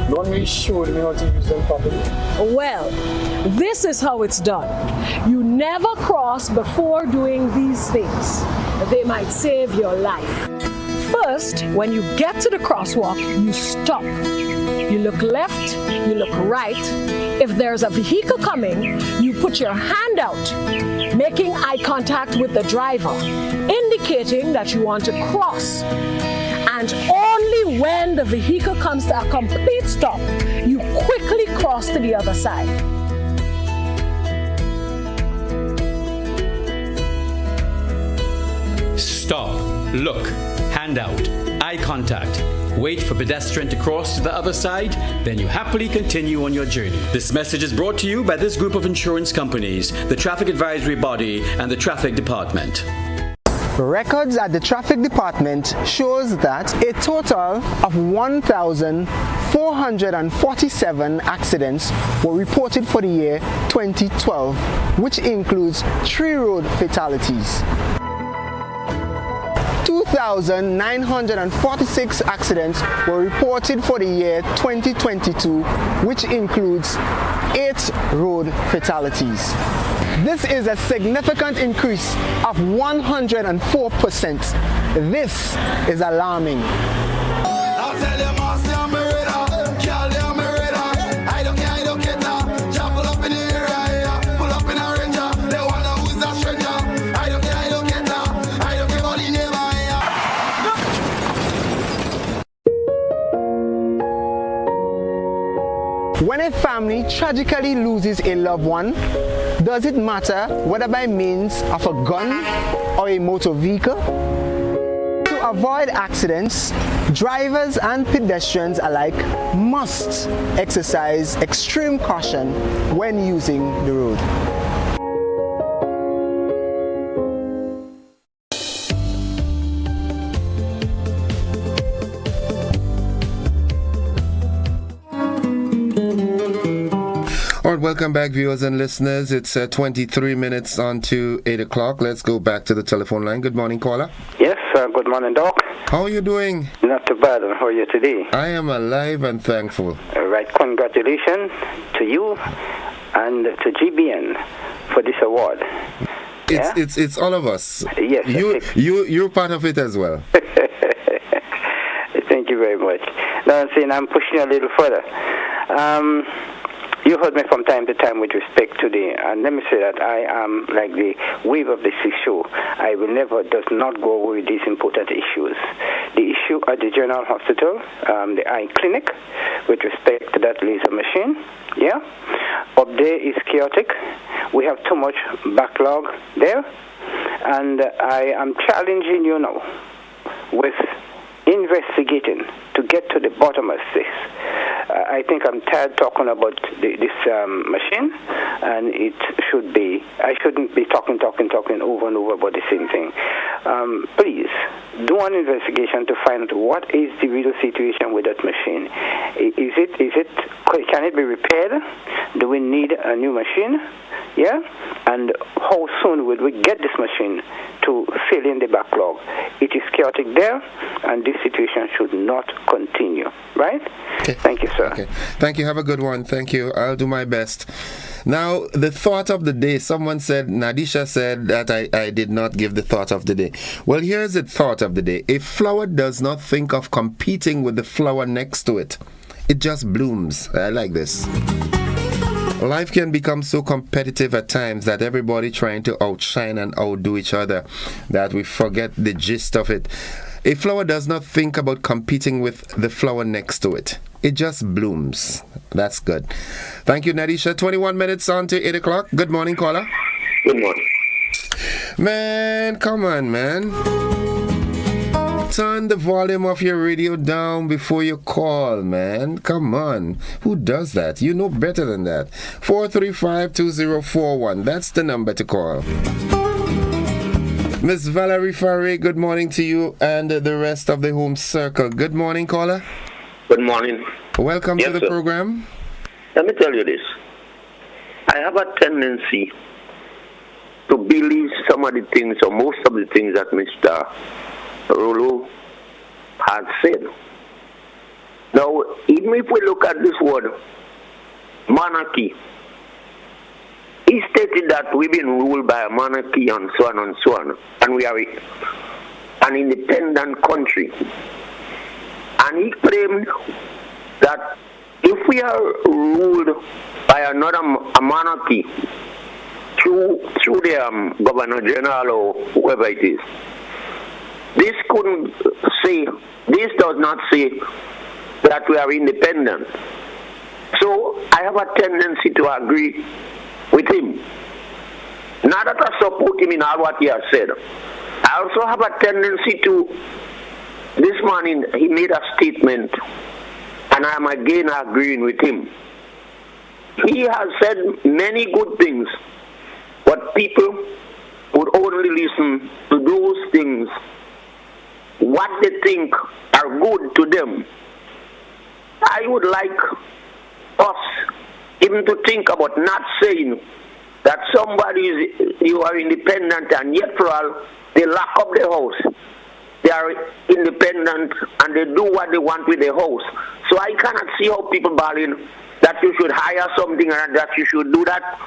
No one really showed me how to use them properly. Well, this is how it's done. You never cross before doing these things. They might save your life. First, when you get to the crosswalk, you stop. You look left, you look right. If there's a vehicle coming, you put your hand out, making eye contact with the driver, indicating that you want to cross. And only when the vehicle comes to a complete stop, you quickly cross to the other side. Stop, look, hand out, eye contact. Wait for pedestrian to cross to the other side, then you happily continue on your journey. This message is brought to you by this group of insurance companies, the Traffic Advisory Body, and the Traffic Department. Records at the Traffic Department shows that a total of 1,447 accidents were reported for the year 2012, which includes 3 road fatalities. 2,946 accidents were reported for the year 2022, which includes 8 road fatalities. This is a significant increase of 104%. This is alarming. When a family tragically loses a loved one, does it matter whether by means of a gun or a motor vehicle? To avoid accidents, drivers and pedestrians alike must exercise extreme caution when using the road. All right, welcome back, viewers and listeners. It's 23 minutes on to 8 o'clock. Let's go back to the telephone line. Good morning, caller. Yes, good morning, Doc. How are you doing? Not too bad. How are you today? I am alive and thankful. All right, congratulations to you and to GBN for this award. It's all of us. Yes. You're part of it as well. Thank you very much. Now I'm saying I'm pushing a little further. You heard me from time to time with respect to and let me say that I am like the wave of the seashore. I will never, does not go away with these important issues. The issue at the General Hospital, the eye clinic, with respect to that laser machine. Yeah, up there is chaotic. We have too much backlog there, and I am challenging you now with investigating to get to the bottom of this. I think I'm tired talking about this machine, and it should be, I shouldn't be talking over and over about the same thing. Please, do an investigation to find out what is the real situation with that machine. Can it be repaired? Do we need a new machine? Yeah? And how soon will we get this machine to fill in the backlog? It is chaotic there, and this situation should not continue. Right? Okay. Thank you, sir. Okay. Thank you. Have a good one. Thank you. I'll do my best. Now, the thought of the day. Someone said, Nadisha said that I did not give the thought of the day. Well, here's the thought of the day. A flower does not think of competing with the flower next to it. It just blooms. I like this. Life can become so competitive at times that everybody trying to outshine and outdo each other that we forget the gist of it. A flower does not think about competing with the flower next to it. It just blooms. That's good. Thank you, Nadisha. 21 minutes on to 8 o'clock. Good morning, caller. Good morning. Man, come on, man. Turn the volume of your radio down before you call, man. Come on. Who does that? You know better than that. 435-2041. That's the number to call. Miss Valerie Farray, good morning to you and the rest of the home circle. Good morning, caller. Good morning. Welcome to the program. Let me tell you this. I have a tendency to believe some of the things, or most of the things that Mr. Rolo had said. Now, even if we look at this word, monarchy, he stated that we've been ruled by a monarchy and so on and so on, and we are an independent country. And he claimed that if we are ruled by another monarchy through the Governor General or whoever it is, this does not say that we are independent. So I have a tendency to agree with him. Not that I support him in all what he has said. I also have a tendency to, this morning he made a statement, and I am again agreeing with him. He has said many good things, but people would only listen to those things, what they think are good to them. I would like us even to think about not saying that you are independent and yet for all they lock up the house. They are independent and they do what they want with the house. So I cannot see how people bargain that you should hire something and that you should do that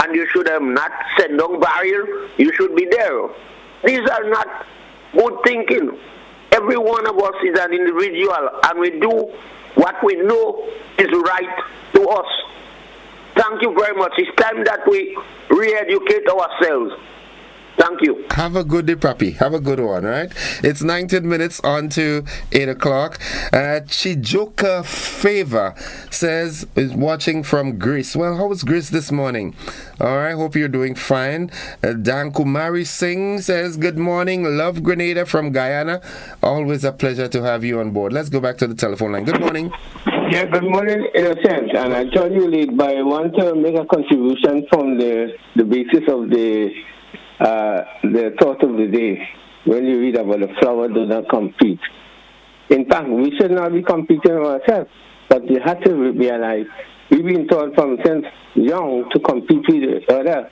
and you should not send down barrier. You should be there. These are not good thinking. Every one of us is an individual and we do what we know is right to us. Thank you very much. It's time that we re-educate ourselves. Thank you. Have a good day, Papi. Have a good one, right? It's 19 minutes on to 8 o'clock. Chijoka Favor says, is watching from Greece. Well, how was Greece this morning? All right, hope you're doing fine. Dan Kumari Singh says, good morning. Love Grenada from Guyana. Always a pleasure to have you on board. Let's go back to the telephone line. Good morning. Yeah, good morning, in a sense. And I told you, League, but I want to make a contribution from the basis of the thought of the day when you read about the flower do not compete. In fact, we should not be competing ourselves, but you have to realize we've been taught from since young to compete with each other,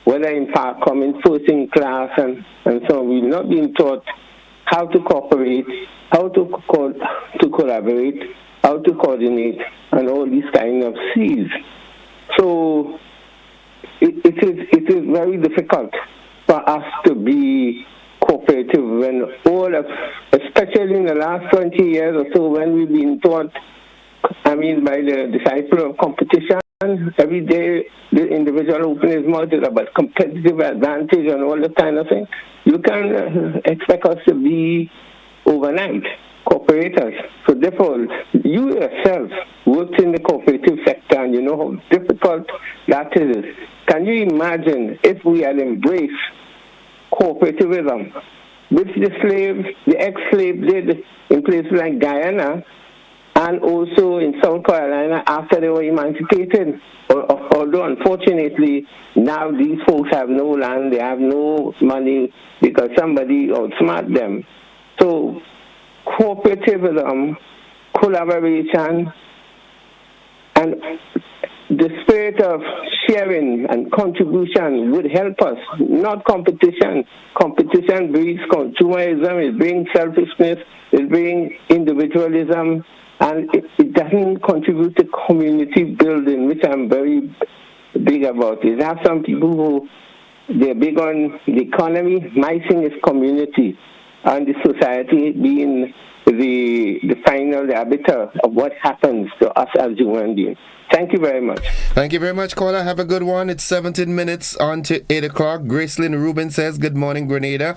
whether in fact coming first in class and so on. We've not been taught how to cooperate, how to collaborate, how to coordinate, and all these kind of C's. So it is very difficult for us to be cooperative when especially in the last 20 years or so, when we've been taught, by the disciple of competition, every day the individual open his mouth is about competitive advantage and all that kind of thing. You can't expect us to be overnight. cooperators. So therefore, you yourself worked in the cooperative sector and you know how difficult that is. Can you imagine if we had embraced cooperativism, which the ex-slaves did in places like Guyana and also in South Carolina after they were emancipated? Although unfortunately now these folks have no land, they have no money because somebody outsmarted them. So cooperativism, collaboration, and the spirit of sharing and contribution would help us, not competition. Competition breeds consumerism, it brings selfishness, it brings individualism, and it doesn't contribute to community building, which I'm very big about. It have some people who, they're big on the economy. My thing is community, and the society being the final arbiter of what happens to us as human beings. Thank you very much. Thank you very much, caller. Have a good one. It's 17 minutes on to 8 o'clock. Gracelyn Rubin says, good morning, Grenada.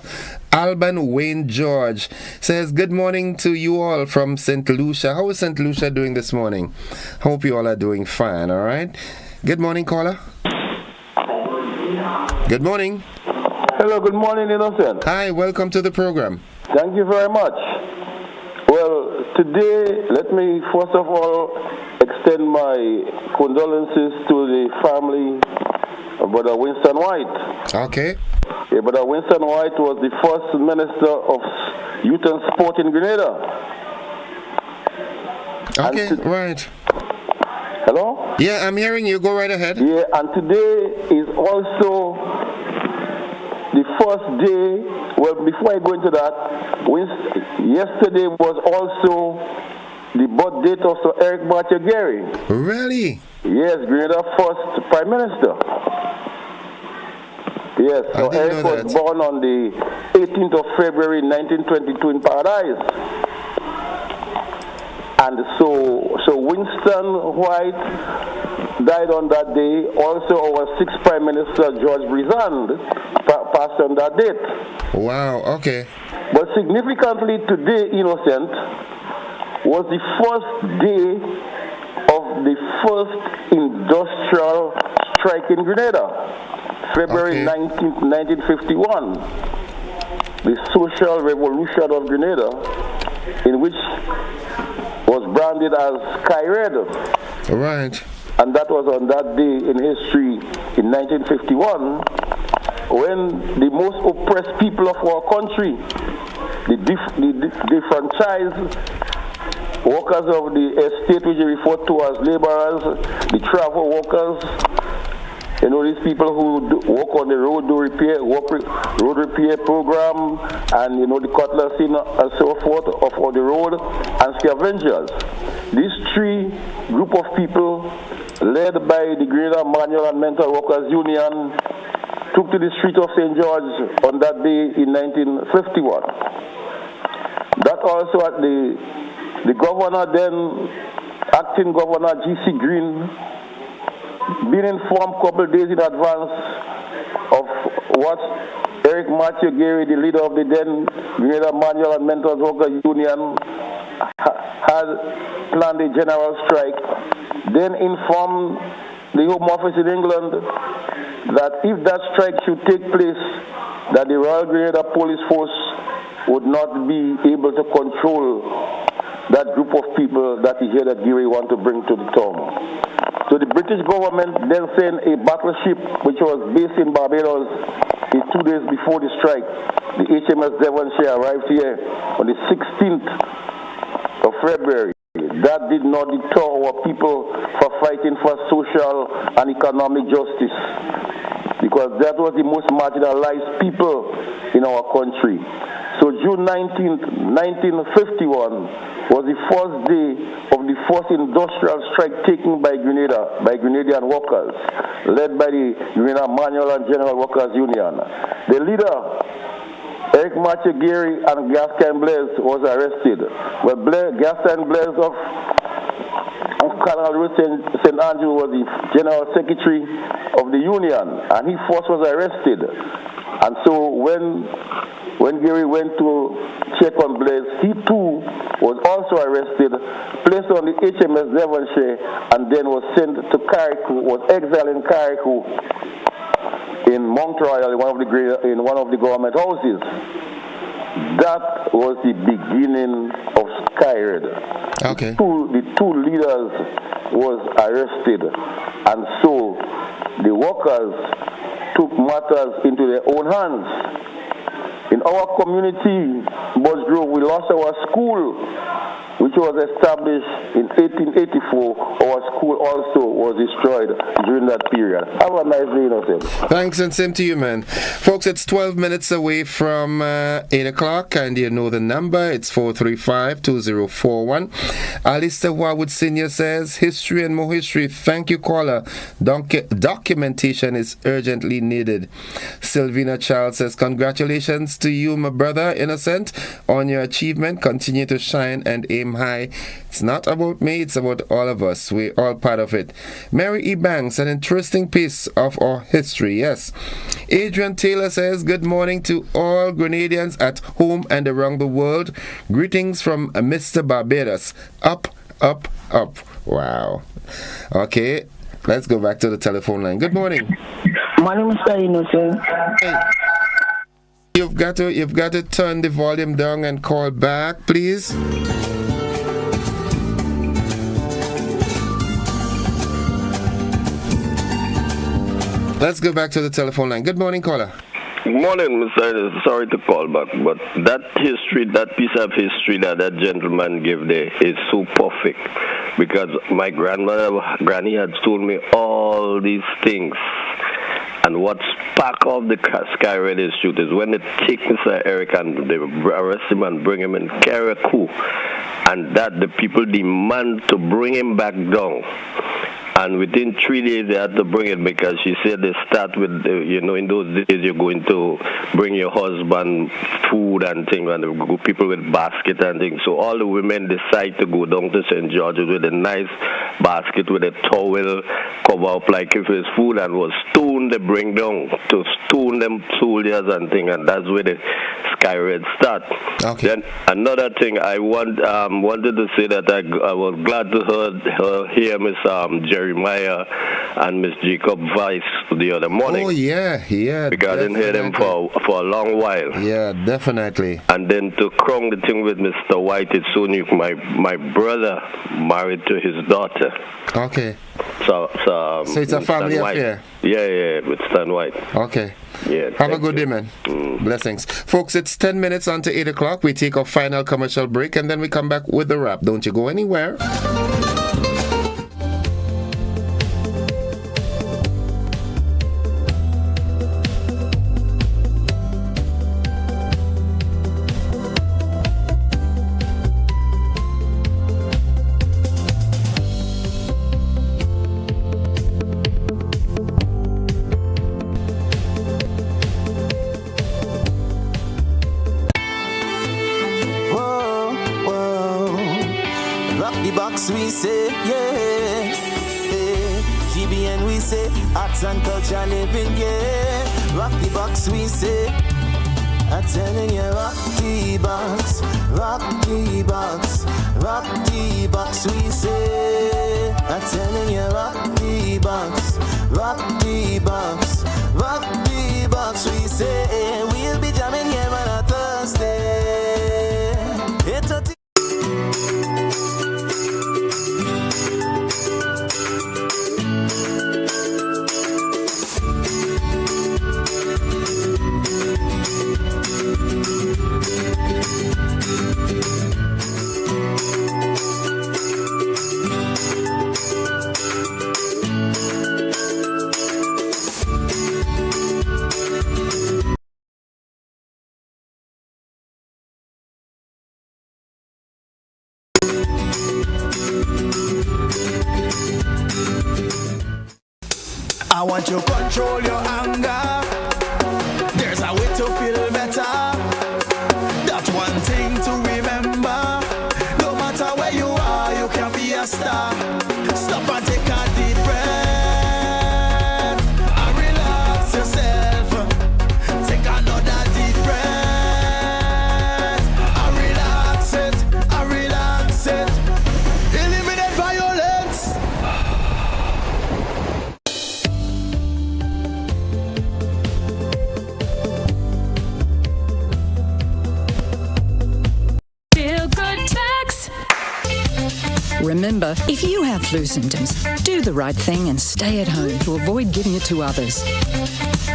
Alban Wayne George says, good morning to you all from St. Lucia. How is St. Lucia doing this morning? Hope you all are doing fine, all right? Good morning, caller. Good morning. Hello, good morning, Innocent. Hi, welcome to the program. Thank you very much. Well, today, let me first of all extend my condolences to the family of Brother Winston White. Okay. Yeah, Brother Winston White was the first Minister of Youth and Sport in Grenada. Okay, right. Hello? Yeah, I'm hearing you. Go right ahead. Yeah, and today is also the first day, well, before I go into that, yesterday was also the birth date of Sir Eric Matthew-Gary. Really? Yes, Grenada's first Prime Minister. Yes, so Eric was born on the 18th of February 1922 in Paradise. And so Winston White died on that day. Also, our sixth Prime Minister, George Brizand, passed on that date. Wow, okay. But significantly today, Innocent, was the first day of the first industrial strike in Grenada, February 19th, 1951. The social revolution of Grenada, in which was branded as Sky Red. Right. And that was on that day in history in 1951 when the most oppressed people of our country, the disenfranchised workers of the estate, which are referred to as laborers, the travel workers, you know, these people who work on the road, road repair program, and, you know, the cutlass and so forth of the road, and scavengers. These three group of people, led by the Grenada Manual and Mental Workers Union, took to the street of St. George on that day in 1951. That also at the governor then, acting governor G.C. Green, been informed a couple of days in advance of what Eric Matthew-Gary, the leader of the then Grenada Manual and Mental Workers Union, had planned a general strike, then informed the Home Office in England that if that strike should take place, that the Royal Grenada Police Force would not be able to control that group of people that he heard that Geary want to bring to the town. So the British government then sent a battleship which was based in Barbados 2 days before the strike. The HMS Devonshire arrived here on the 16th of February. That did not deter our people from fighting for social and economic justice, because that was the most marginalized people in our country. So June 19th, 1951 was the first day of the first industrial strike taken by Grenada, by Grenadian workers, led by the Grenada Manual and General Workers Union. The leader, Eric Matthew-Gary and Gaston Blaise, was arrested. But Gaston Blaise of Canal Road St. Andrew was the General Secretary of the Union, and he first was arrested. And so when when Gary went to check on Blaise, he too was also arrested, placed on the HMS Devonshire, and then was sent to Carriacou, was exiled in Carriacou in Mount Royal in one of the government houses. That was the beginning of Skyred. Okay. The two leaders was arrested, and so the workers took matters into their own hands. In our community, Bus Grove, we lost our school, which was established in 1884. Our school also was destroyed during that period. Have a nice day, Innocent. Thanks, and same to you, man. Folks, it's 12 minutes away from 8 o'clock, and you know the number. It's 435-2041. Alistair Warwood Sr. says, history and more history. Thank you, caller. Documentation is urgently needed. Sylvina Charles says, congratulations to you, my brother, Innocent, on your achievement. Continue to shine and aim high. It's not about me, it's about all of us. We're all part of it. Mary E. Banks, an interesting piece of our history, yes. Adrian Taylor says, good morning to all Grenadians at home and around the world. Greetings from Mr. Barbados. Up, up, up. Wow. Okay, let's go back to the telephone line. Good morning. Morning, Mr. Innocent. Hey. You've got to turn the volume down and call back, please. Let's go back to the telephone line. Good morning, caller. Good morning, Mr. Sorry to call back, but that history, that piece of history that gentleman gave there is so perfect, because my granny had told me all these things. And what sparked off the Skyred Institute is when they take Mr. Eric and they arrest him and bring him in Carriacou, and that the people demand to bring him back down. And within 3 days they had to bring it, because she said they start with, in those days you're going to bring your husband food and things, and the people with basket and things. So all the women decide to go down to St. George's with a nice basket with a towel cover up like if it's food, and was stone they bring down to stone them soldiers and things, and that's where the Skyred start. Okay. Then another thing I wanted to say that I was glad to hear Miss Jeremiah and Miss Jacob Weiss the other morning. Oh yeah. Because I didn't hear them for a long while. Yeah, definitely. And then to crown the thing with Mr. White, it's so new. My brother married to his daughter. Okay. So it's a family affair. Yeah, with Stan White. Okay. Yeah. Have a good day, man. Blessings. Folks, it's 10 minutes on to 8 o'clock. We take our final commercial break, and then we come back with the wrap. Don't you go anywhere. We say, yeah, GBN we say, arts and culture living, yeah. Rock the box we say, I'm telling you, rock the box, rock the box, rock the box we say, I'm telling you, rock the box, rock the box, rock the box we say, we'll be jamming here on a Thursday. It's a I want you to control your anger. There's a way to feel better. That's one thing to remember. No matter where you are, you can be a star. Stop and take a deep breath and relax yourself. Take another deep breath Remember, if you have flu symptoms, do the right thing and stay at home to avoid giving it to others.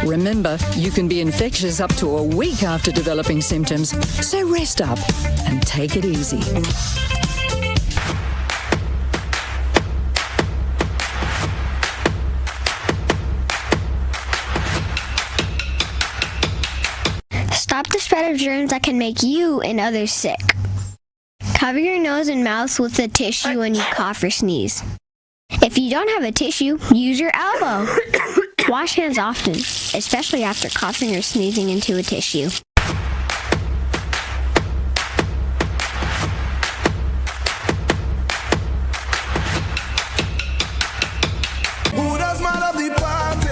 Remember, you can be infectious up to a week after developing symptoms, so rest up and take it easy. Stop the spread of germs that can make you and others sick. Cover your nose and mouth with a tissue when you cough or sneeze. If you don't have a tissue, use your elbow. Wash hands often, especially after coughing or sneezing into a tissue. Who does man of the party?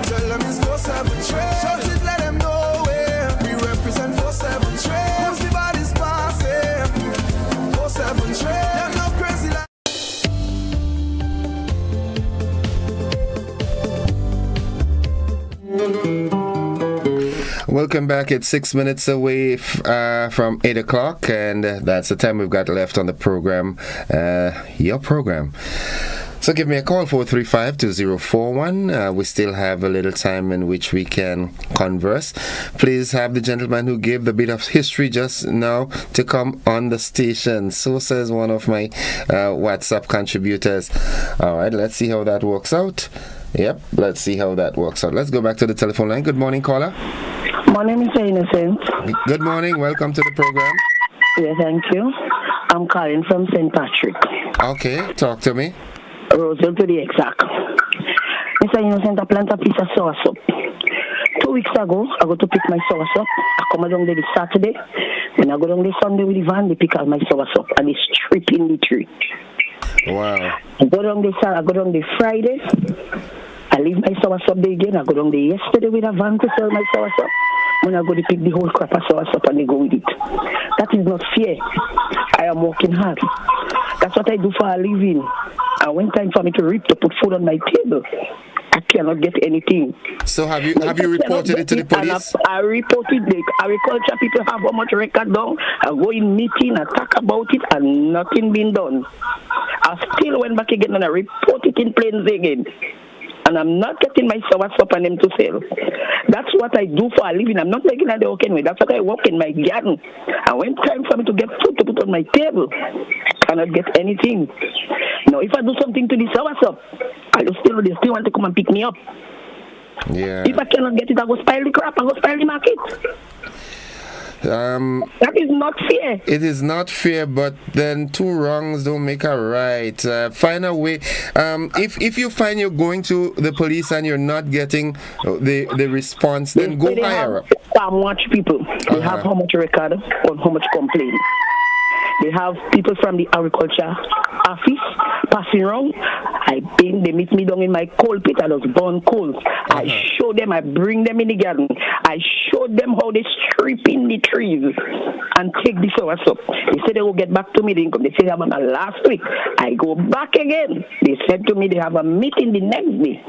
Tell them it's 4-7 trade. Shout it, let them know where we represent 4-7 trade. Who's the body's passing? 4-7 trade. Them no crazy like Welcome back. It's 6 minutes away from 8 o'clock, and that's the time we've got left on the program, your program. So give me a call, 435-2041. We still have a little time in which we can converse. Please have the gentleman who gave the bit of history just now to come on the station. So says one of my WhatsApp contributors. All right, let's see how that works out. Yep, let's see how that works out. Let's go back to the telephone line. Good morning, caller. My name is Innocent. Good morning. Welcome to the program. Yeah, thank you. I'm calling from St. Patrick. Okay, talk to me. Roseville to the exact. Mr. Innocent, I plant a piece of soursop. 2 weeks ago, I go to pick my soursop. I come down there this Saturday. When I go down there Sunday with the van, they pick out my soursop and they strip in the tree. Wow. I go down there Friday. I leave my soursop there again. I go down there yesterday with a van to sell my soursop. When I go to pick the whole crap of soursop and they go with it. That is not fair. I am working hard. That's what I do for a living. And when time for me to put food on my table, I cannot get anything. So have you reported it to the police? I reported the agriculture people have how much record down. I go in meeting, I talk about it, and nothing been done. I still went back again and I report it in Plains again. And I'm not getting my soursop and them to sell. That's what I do for a living. I'm not making it the okay way. That's what I work in my garden. And when time for me to get food to put on my table, I cannot get anything. Now, if I do something to the soursop, they still want to come and pick me up. Yeah. If I cannot get it, I go spoil the crap, I go spoil the market. That is not fair. It is not fair, but then two wrongs don't make a right. Find a way. If you find you're going to the police and you're not getting the response, then go higher up. Watch people. They have how much record on how much complaint. They have people from the agriculture office passing around. They meet me down in my coal pit. I was burn coals. I show them, I bring them in the garden. I show them how they strip in the trees and take the soursop. They said they will get back to me. They said they have a last week. I go back again. They said to me they have a meeting the next day.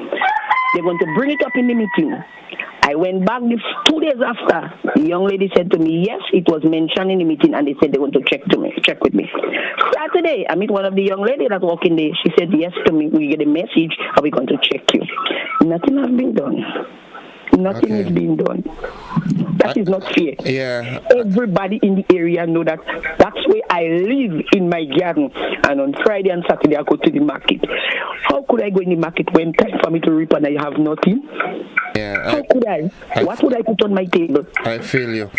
They're going to bring it up in the meeting. I went back 2 days after. The young lady said to me, yes, it was mentioned in the meeting, and they said they want to check with me. Saturday, I meet one of the young ladies that walking there. She said yes to me. We get a message, and we're going to check you. Nothing has been done. Nothing is being done. That is not fair. Yeah. Everybody in the area know that that's where I live in my garden. And on Friday and Saturday, I go to the market. How could I go in the market when time for me to reap and I have nothing? Yeah. How could I? What would I put on my table? I feel you.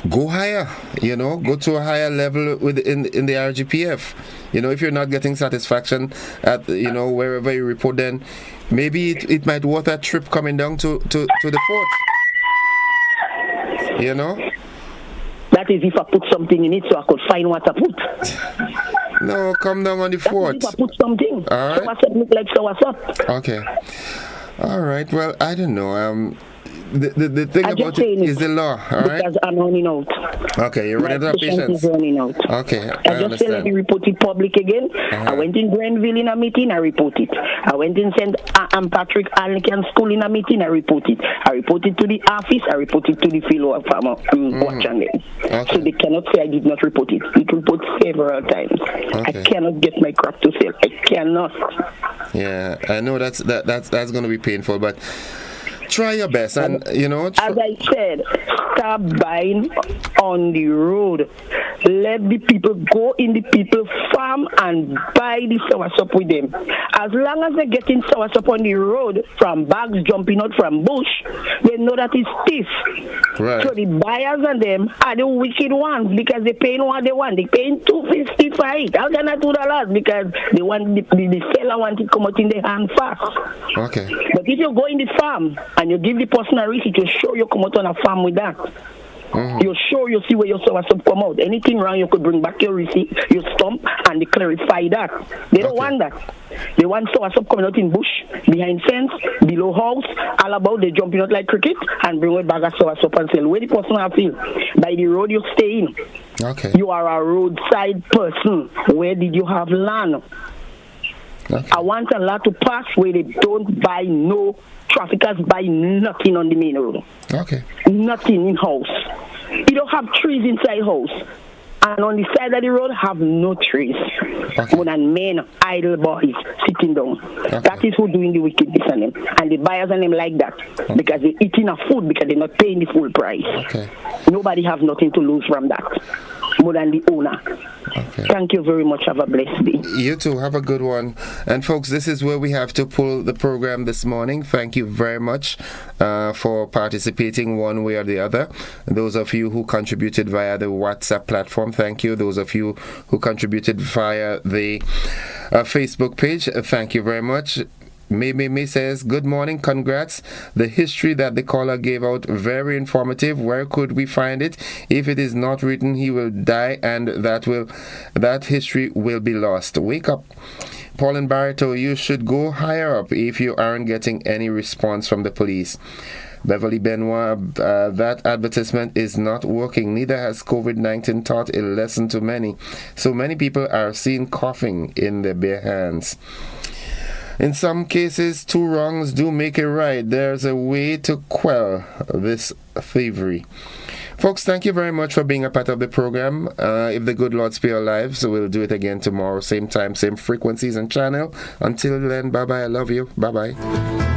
Go higher, go to a higher level in the RGPF. If you're not getting satisfaction at, wherever you report, then maybe it might worth a trip coming down to the fort. That is if I put something in it so I could find what I put. No, come down on the fort. If I put something. All right. Soursop look like soursop. Okay. All right. Well, I don't know. the thing I'm about it is the law, all right? Because I'm running out. Okay, you're running out of patience. Is running out. Okay, I just said let me report it public again. I went in Grenville in a meeting, I report it. I went in St. Patrick Anglican School in a meeting, I report it. I reported to the office, I reported to the field of watch on them. Okay. So they cannot say I did not report it. It report several times. I cannot get my crop to sell. I cannot. Yeah, I know that's going to be painful, but try your best, and as I said, stop buying on the road. Let the people go in the people farm and buy the soursop with them. As long as they're getting soursop on the road from bags jumping out from bush, they know that it's thief. Right. So the buyers and them are the wicked ones because they're paying what they want. They're paying $2.50 for it. How can I $2? Because they want the seller wants it come out in their hand fast. Okay. But if you go in the farm and you give the person a receipt, you show you come out on a farm with that. You're sure you see where your soursop come out. Anything wrong, you could bring back your receipt, your stump, and they clarify that. They don't want that. They want soursop coming out in bush, behind fence, below house, all about they jumping out like cricket and bring a bag of soursop and sell. Where the person have feel? By the road you stay in. Okay. You are a roadside person. Where did you have land? Okay. I want a lot to pass where they don't buy no traffickers buy nothing on the main road. Okay. Nothing in house. You don't have trees inside house. And on the side of the road have no trees. Okay. More than men, idle boys sitting down. Okay. That is who doing the wickedness on them. And the buyers on them like that. Okay. Because they're eating a food because they're not paying the full price. Okay. Nobody have nothing to lose from that. More than the owner. Okay. Thank you very much. Have a blessed day. You too. Have a good one. And folks, this is where we have to pull the program this morning. Thank you very much for participating one way or the other. Those of you who contributed via the WhatsApp platform, thank you. Those of you who contributed via the Facebook page, thank you very much. Me says, good morning, congrats. The history that the caller gave out, very informative. Where could we find it? If it is not written, he will die and that history will be lost. Wake up. Paul and Barreto, you should go higher up if you aren't getting any response from the police. Beverly Benoit, that advertisement is not working. Neither has COVID-19 taught a lesson to many. So many people are seen coughing in their bare hands. In some cases, two wrongs do make a right. There's a way to quell this thievery. Folks, thank you very much for being a part of the program. If the good Lord spare our lives, so we'll do it again tomorrow, same time, same frequencies and channel. Until then, bye-bye. I love you. Bye-bye.